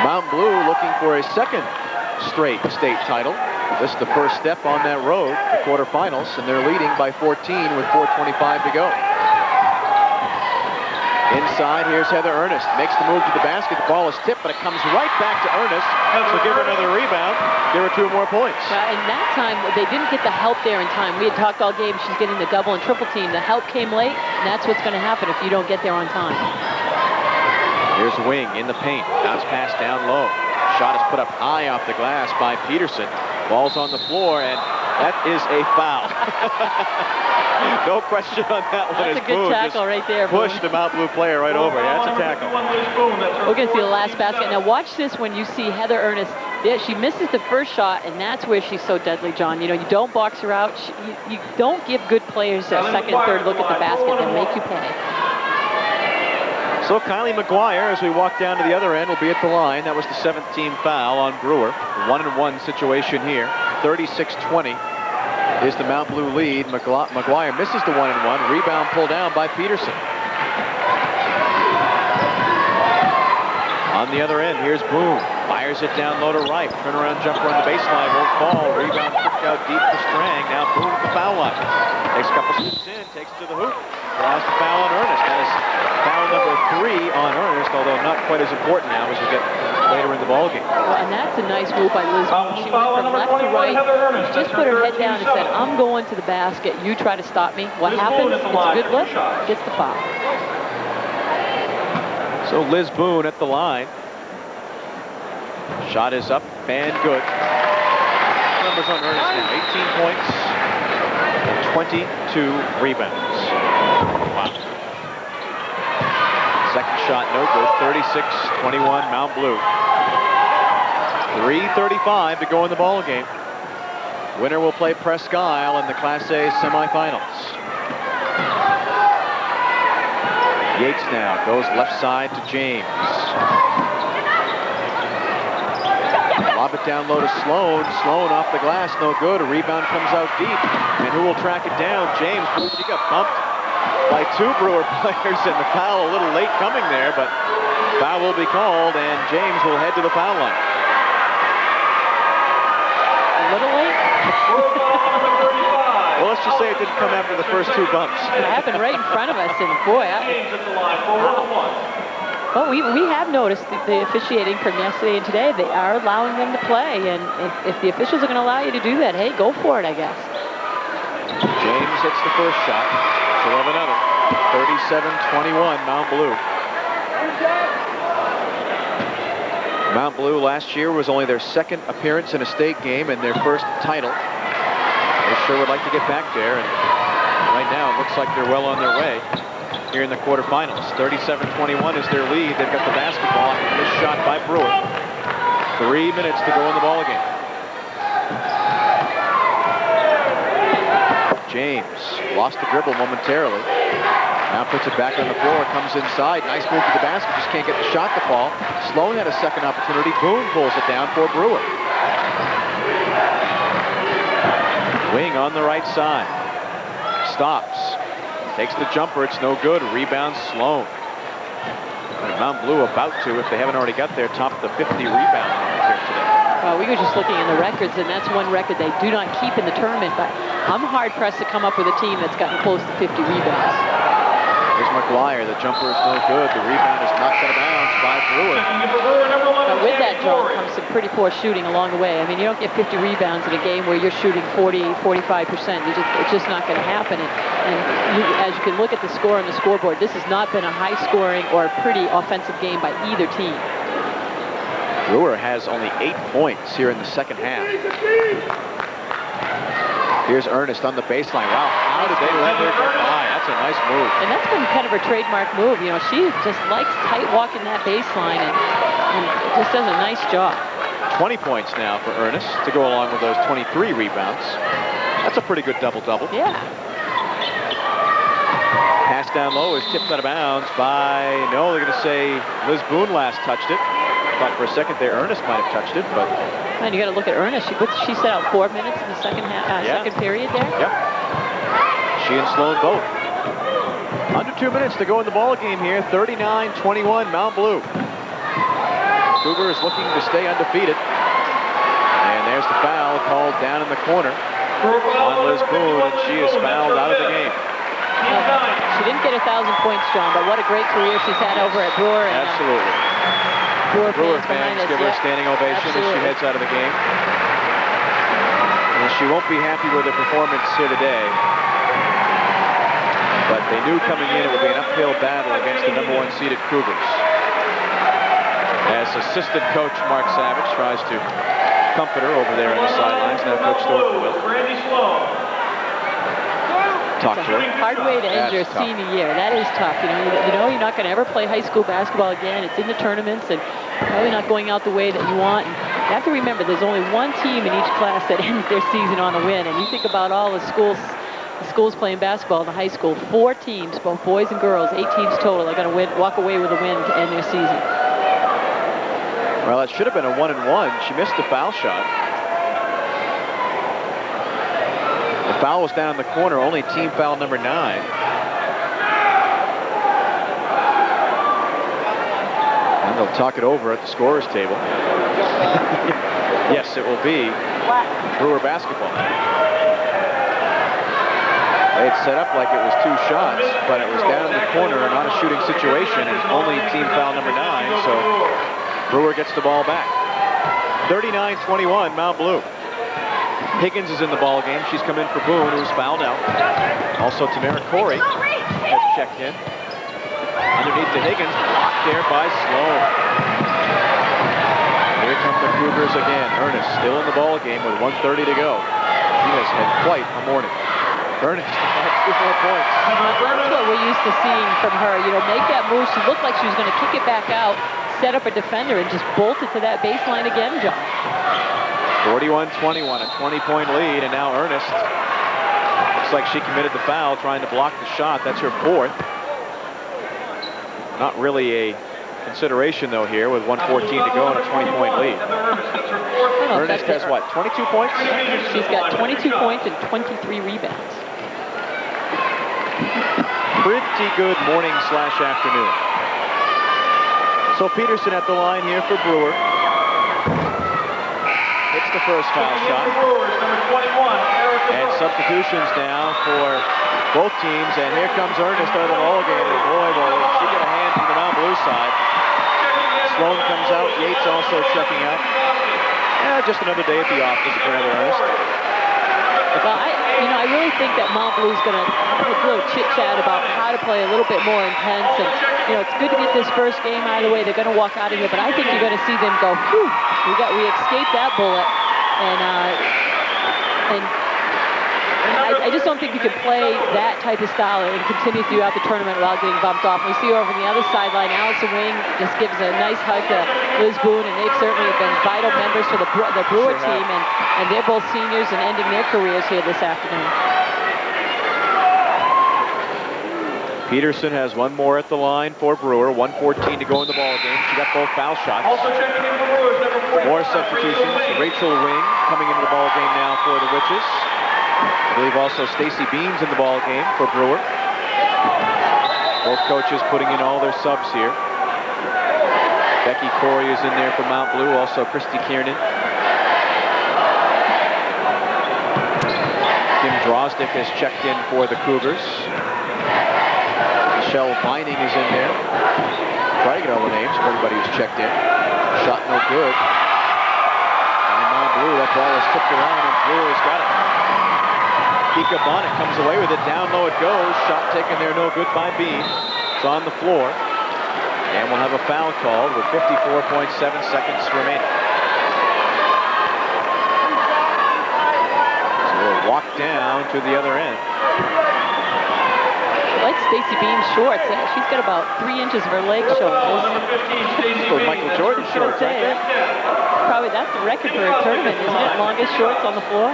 Mount Blue looking for a second straight state title. This is the first step on that road, the quarterfinals, and they're leading by 14 with 4:25 to go. Inside, here's Heather Earnest. Makes the move to the basket. The ball is tipped, but it comes right back to Earnest. So give her another rebound. Give her 2 more points. And that time, they didn't get the help there in time. We had talked all game, she's getting the double and triple team. The help came late, and that's what's going to happen if you don't get there on time. Here's Wing in the paint. Bounce pass down low. Shot is put up high off the glass by Peterson. Ball's on the floor, and that is a foul. No question on that one. That's a good tackle right there. Pushed the Mount Blue player right over. Yeah, that's a tackle. We're going to see the last basket. Now watch this when you see Heather Earnest. Yeah, she misses the first shot, and that's where she's so deadly, John. You know, you don't box her out. You don't give good players a second, third look at the basket. They'll make you pay. So Kylie McGuire, as we walk down to the other end, will be at the line. That was the 17th foul on Brewer. 1-and-1 situation here. 36-20 is the Mount Blue lead. McGuire misses the 1-and-1. Rebound pulled down by Peterson. On the other end, here's Boone. Fires it down low to right. Turnaround jumper on the baseline. Won't fall. Rebound kicked out deep for Strang. Now Boone at the foul line. Takes a couple steps in. Takes it to the hoop. Draws the foul on Earnest. That is foul number 3 on Earnest, although not quite as important now as we get later in the ballgame. Well, and that's a nice move by Liz. She went from left to right. Just put her head down and said, I'm going to the basket. You try to stop me. What happens? It's a good look. Gets the foul. So Liz Boone at the line. Shot is up and good. Numbers on Earnest now. 18 points and 22 rebounds. Wow. Second shot no good. 36-21 Mount Blue. 3:35 to go in the ball game. Winner will play Presque Isle in the Class A semifinals. Yates now goes left side to James. Lob it down low to Sloan. Sloan off the glass, no good. A rebound comes out deep. And who will track it down? James. She got bumped by 2 Brewer players, and the foul a little late coming there, but foul will be called, and James will head to the foul line. A little late? Well, let's just say it didn't come after the first 2 bumps. It happened right in front of us, and boy, well, we have noticed the officiating from yesterday and today. They are allowing them to play, and if the officials are going to allow you to do that, hey, go for it, I guess. James hits the first shot. She'll have another. 37-21, Mount Blue. Mount Blue last year was only their 2nd appearance in a state game and their 1st title. They sure would like to get back there, and right now it looks like they're well on their way here in the quarterfinals. 37-21 is their lead. They've got the basketball. This shot by Brewer. 3 minutes to go in the ball game. James lost the dribble momentarily. Now puts it back on the floor, comes inside. Nice move to the basket, just can't get the shot to fall. Sloan had a second opportunity. Boone pulls it down for Brewer. Wing on the right side. Stops. Takes the jumper, it's no good. Rebound Sloan. And Mount Blue about to, if they haven't already got there, top the 50 rebound mark here today. Well, we were just looking in the records, and that's one record they do not keep in the tournament, but I'm hard-pressed to come up with a team that's gotten close to 50 rebounds. Here's McGuire. The jumper is no good. The rebound is knocked out of bounds by Brewer. But with that, John, comes some pretty poor shooting along the way. I mean, you don't get 50 rebounds in a game where you're shooting 40, 45%. It's just not going to happen. And as you can look at the score on the scoreboard, this has not been a high-scoring or a pretty offensive game by either team. Brewer has only 8 points here in the second half. Here's Earnest on the baseline. Wow, how did they let her get by? That's a nice move. And that's been kind of her trademark move. You know, she just likes tight walking that baseline and just does a nice job. 20 points now for Earnest to go along with those 23 rebounds. That's a pretty good double-double. Yeah. Pass down low is tipped out of bounds by, no, they're going to say Liz Boone last touched it. Thought for a second there Earnest might have touched it, but... And you got to look at Earnest. She set out 4 minutes in the second period there. Yep. She and Sloan both. Under 2 minutes to go in the ball game here. 39-21 Mount Blue. Cougar is looking to stay undefeated. And there's the foul called down in the corner on Liz Boone, and she is fouled out of the game. She didn't get 1,000 points, John, but what a great career she's had over at Brewer. And, absolutely. Brewer fans give her a standing ovation as she heads out of the game. And she won't be happy with her performance here today. But they knew coming in it would be an uphill battle against the #1 seeded Cougars. As assistant coach Mark Savage tries to comfort her over there on the sidelines. Now Coach Thornton will talk to her. It's a hard way to end your senior year. That is tough. You know you're not going to ever play high school basketball again. It's in the tournaments and probably not going out the way that you want. And you have to remember there's only one team in each class that ends their season on a win. And you think about all the schools playing basketball in the high school. 4 teams, both boys and girls, 8 teams total, are going to walk away with a win to end their season. Well, it should have been a 1-and-1. She missed the foul shot. The Foul was down in the corner, only team foul number 9. And they'll talk it over at the scorer's table. Yes, it will be Brewer basketball. They had set up like it was 2 shots, but it was down in the corner, not a shooting situation. It's only team foul number 9, so Brewer gets the ball back. 39-21, Mount Blue. Higgins is in the ball game. She's come in for Boone, who's fouled out. Also, Tamara Corey has checked in. Underneath to Higgins, blocked there by Sloan. Here come the Cougars again. Earnest still in the ball game with 1:30 to go. She has had quite a morning. Earnest had 2 more points. That's what we're used to seeing from her. You know, make that move. She looked like she was going to kick it back out, set up a defender, and just bolt it to that baseline again, John. 41-21, a 20-point lead, and now Earnest looks like she committed the foul trying to block the shot. That's her 4th. Not really a consideration, though, here with 1:14 to go and a 20-point lead. Earnest has, what, 22 points? She's got 22 points and 23 rebounds. Pretty good morning/afternoon. So Peterson at the line here for Brewer. Hits the first foul shot. And substitutions now for both teams. And here comes Earnest out of the ball game. And boy, will she get a hand from the Mount Blue side. Sloan comes out. Yates also checking out. Just another day at the office for Heather Earnest. Well, I really think that Mount Blue's going to have a little chit-chat about how to play a little bit more intense. And, you know, it's good to get this first game out of the way. They're going to walk out of here, but I think you're going to see them go, whew, we escaped that bullet. And I just don't think you can play that type of style and continue throughout the tournament without getting bumped off. We see over on the other sideline, Allison Wing just gives a nice hug to Liz Boone, and they've certainly been vital members for the Brewer team, and they're both seniors and ending their careers here this afternoon. Peterson has 1 more at the line for Brewer. 1:14 to go in the ball game. She got both foul shots. More substitutions. Rachel Wing coming into the ball game now for the Witches. I believe also Stacy Beams in the ball game for Brewer. Both coaches putting in all their subs here. Becky Corey is in there for Mount Blue. Also Christy Kiernan. Kim Drozdick has checked in for the Cougars. Michelle Vining is in there. Try to get all the names of everybody who's checked in. Shot no good. And Mount Blue, that ball is tipped around, and Brewer's got it. Kika Bonnet comes away with it. Down low it goes. Shot taken there, no good by Beam. It's on the floor. And we'll have a foul called with 54.7 seconds remaining. So we'll walk down to the other end. I like Stacy Beam's shorts. She's got about 3 inches of her leg showing. Those Michael Jordan shorts, aren't they? Probably that's the record for a tournament, isn't it? Longest shorts on the floor.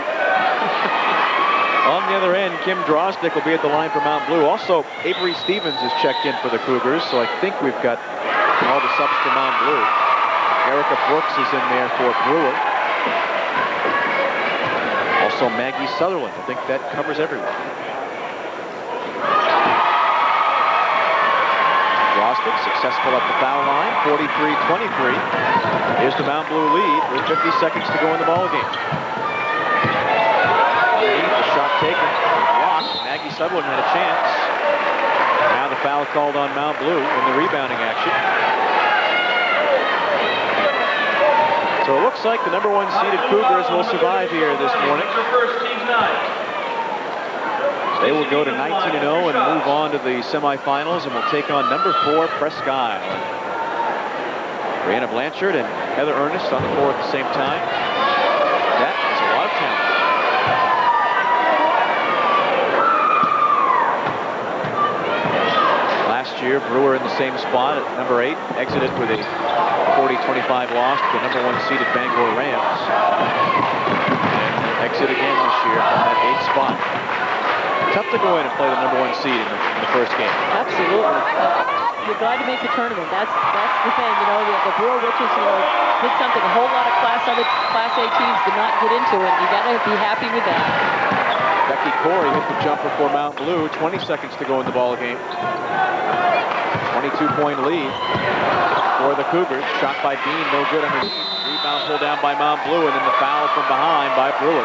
On the other end, Kim Drozdick will be at the line for Mount Blue. Also, Avery Stevens is checked in for the Cougars, so I think we've got all the subs for Mount Blue. Erica Brooks is in there for Brewer. Also, Maggie Sutherland. I think that covers everyone. Drozdick successful at the foul line, 43-23. Here's the Mount Blue lead with 50 seconds to go in the ball game. The shot taken, blocked. Maggie Sutherland had a chance. Now the foul called on Mount Blue in the rebounding action. So it looks like the #1 seeded Cougars will survive here this morning. They will go to 19-0 and move on to the semifinals, and will take on #4 Presque Isle. Brianna Blanchard and Heather Earnest on the floor at the same time. That is a lot of talent. Last year, Brewer in the same spot at #8, exited with a 40-25 loss to the #1 seeded Bangor Rams. Exit again this year from that 8th spot. Tough to go in and play the #1 seed in the first game. Absolutely. You're glad to make the tournament. That's the thing. You know, the Brewer Witches, did something a whole lot of Class A teams did not get into it. You got to be happy with that. Becky Corey hit the jumper for Mount Blue. 20 seconds to go in the ball game. 22-point lead for the Cougars. Shot by Bean, no good underneath. Rebound pulled down by Mount Blue, and then the foul from behind by Brewer.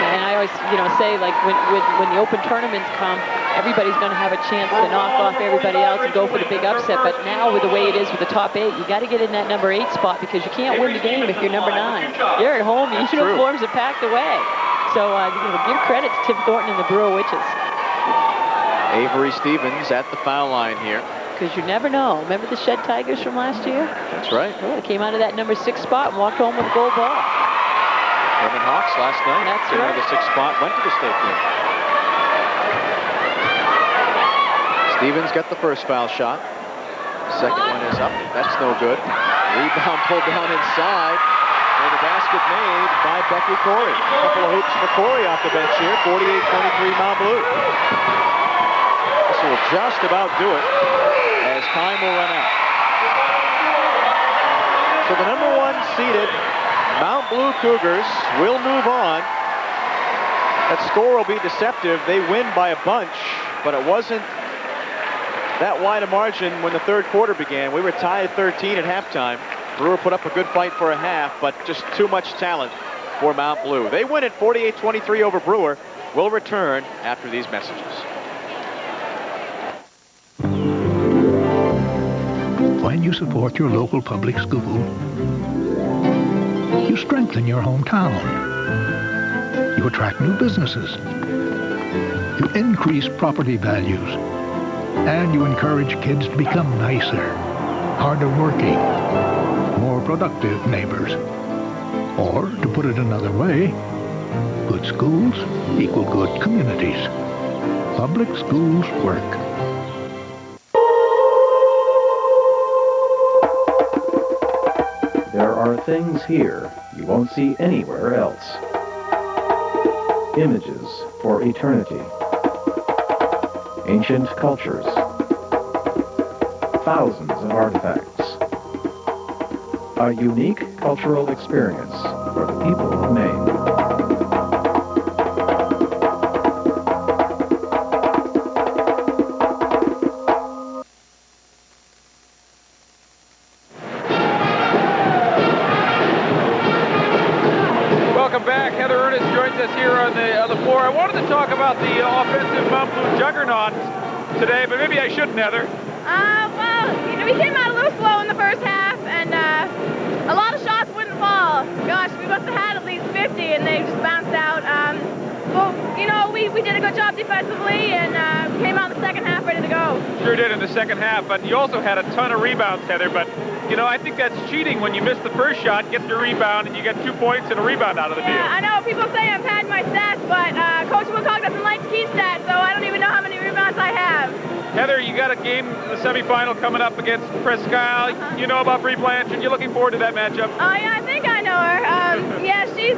And I always, say, like, when the open tournaments come, everybody's going to have a chance to knock off everybody else and go for the big upset. But now, with the way it is with the top 8, you got to get in that number 8 spot because you can't win the game if you're number 9. You're at home. Your uniforms are packed away. So give credit to Tim Thornton and the Brewer Witches. Avery Stevens at the foul line here. Because you never know. Remember the Shed Tigers from last year? That's right. Well, they came out of that number 6 spot and walked home with a gold ball. Herman Hawks last night. That's came right. out of the 6th spot, went to the state game. Stevens got the first foul shot. Second one is up. That's no good. Rebound pulled down inside. And the basket made by Becky Corey. A couple of hoops for Corey off the bench here. 48-23 Mount Blue. This will just about do it as time will run out. So the number 1 seeded Mount Blue Cougars will move on. That score will be deceptive. They win by a bunch, but it wasn't that wide a margin when the third quarter began. We were tied at 13 at halftime. Brewer put up a good fight for a half, but just too much talent for Mount Blue. They win at 48-23 over Brewer. We'll return after these messages. When you support your local public school, you strengthen your hometown. You attract new businesses. You increase property values. And you encourage kids to become nicer, harder working, more productive neighbors. Or, to put it another way, good schools equal good communities. Public schools work. There are things here you won't see anywhere else. Images for eternity. Ancient cultures. Thousands of artifacts. A unique cultural experience for the people of Maine. Welcome back. Heather Earnest joins us here on the floor. I wanted to talk about the offensive Mount Blue juggernaut today, but maybe I shouldn't, Heather. Well, we came out a little slow in the first half, and a lot of shots wouldn't fall. Gosh, we must have had at least 50, and they just bounced out. But, we did a good job defensively, and came out in the second half ready to go. Sure did in the second half, but you also had a ton of rebounds, Heather, but I think that's cheating when you miss the first shot, get the rebound, and you get 2 points and a rebound out of the deal. I know people say I'm padding my stats, but Coach Wilcox doesn't like to keep stats, so I don't even know how many rebounds I have. Heather, you got a game in the semifinal coming up against Presque Isle. You know about Bree Blanchard. You're looking forward to that matchup. Oh, yeah, I think I know her. Yeah, she's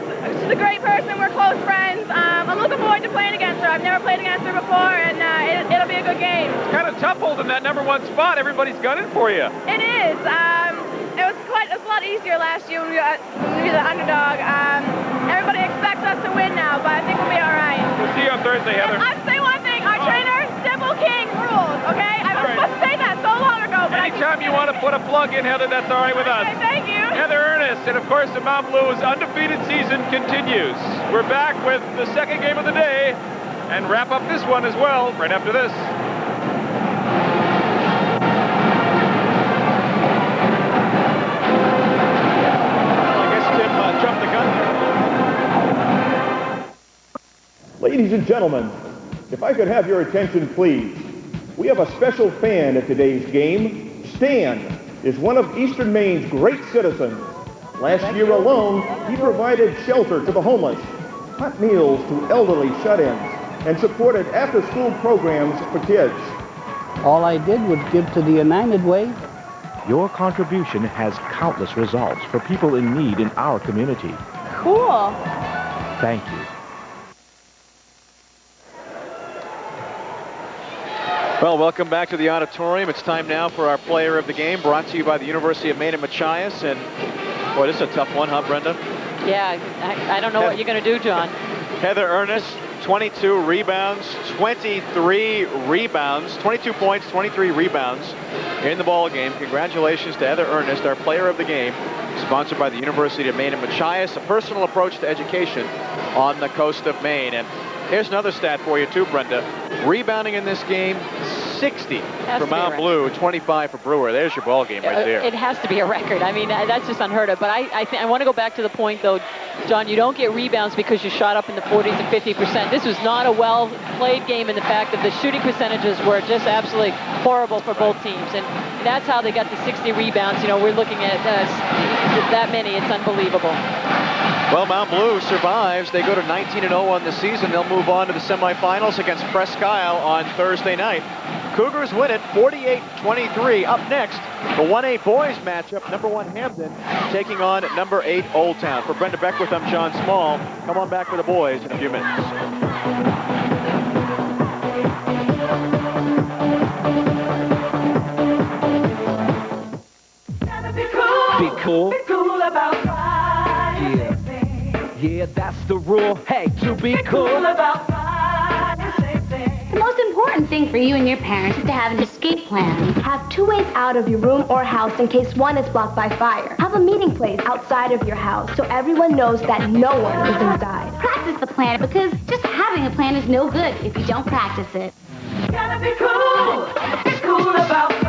a great person. We're close friends. I'm looking forward to playing against her. I've never played against her before, and it'll be a good game. It's kind of tough holding that number 1 spot. Everybody's gunning for you. It is. It was a lot easier last year when we were the underdog. Everybody expects us to win now, but I think we'll be all right. We'll see you on Thursday, Heather. I have to say one thing. Our trainer, Sybil King, rules, okay? I was supposed to say that so long ago, but anytime you want to put a plug in, Heather, that's all right with us. Okay, thank you. Heather Earnest, and of course the Mount Blues undefeated season continues. We're back with the second game of the day and wrap up this one as well right after this. Jumped the gun there. Ladies and gentlemen, if I could have your attention, please. We have a special fan at today's game. Stan is one of Eastern Maine's great citizens. Last year alone, he provided shelter to the homeless, hot meals to elderly shut-ins, and supported after-school programs for kids. All I did was give to the United Way. Your contribution has countless results for people in need in our community. Cool. Thank you. Well, welcome back to the auditorium. It's time now for our player of the game, brought to you by the University of Maine at Machias. And, boy, this is a tough one, huh, Brenda? Yeah, I don't know what you're going to do, John. Heather Earnest, 22 rebounds, 23 rebounds, 22 points, 23 rebounds in the ball game. Congratulations to Heather Earnest, our player of the game, sponsored by the University of Maine in Machias, a personal approach to education on the coast of Maine. And here's another stat for you too, Brenda. Rebounding in this game, 60 for Mount Blue, 25 for Brewer. There's your ball game right there. It has to be a record. I mean, that's just unheard of. But I want to go back to the point, though, John, you don't get rebounds because you shot up in the 40s and 50%. This was not a well-played game in the fact that the shooting percentages were just absolutely horrible for both teams. And that's how they got the 60 rebounds. You know, we're looking at that many. It's unbelievable. Well, Mount Blue survives. They go to 19-0 on the season. They'll move on to the semifinals against Presque Isle on Thursday night. Cougars win it 48-23. Up next, the 1A boys matchup. Number 1 Hamden taking on number 8 Old Town. For Brenda Beckwith, I'm John Small. Come on back for the boys in a few minutes. Be cool. Be cool about Friday. Yeah, that's the rule. Hey, to be cool about Friday. The most important thing for you and your parents is to have an escape plan. Have 2 ways out of your room or house in case one is blocked by fire. Have a meeting place outside of your house so everyone knows that no one is inside. Practice the plan because just having a plan is no good if you don't practice it. Gotta be cool. Be cool about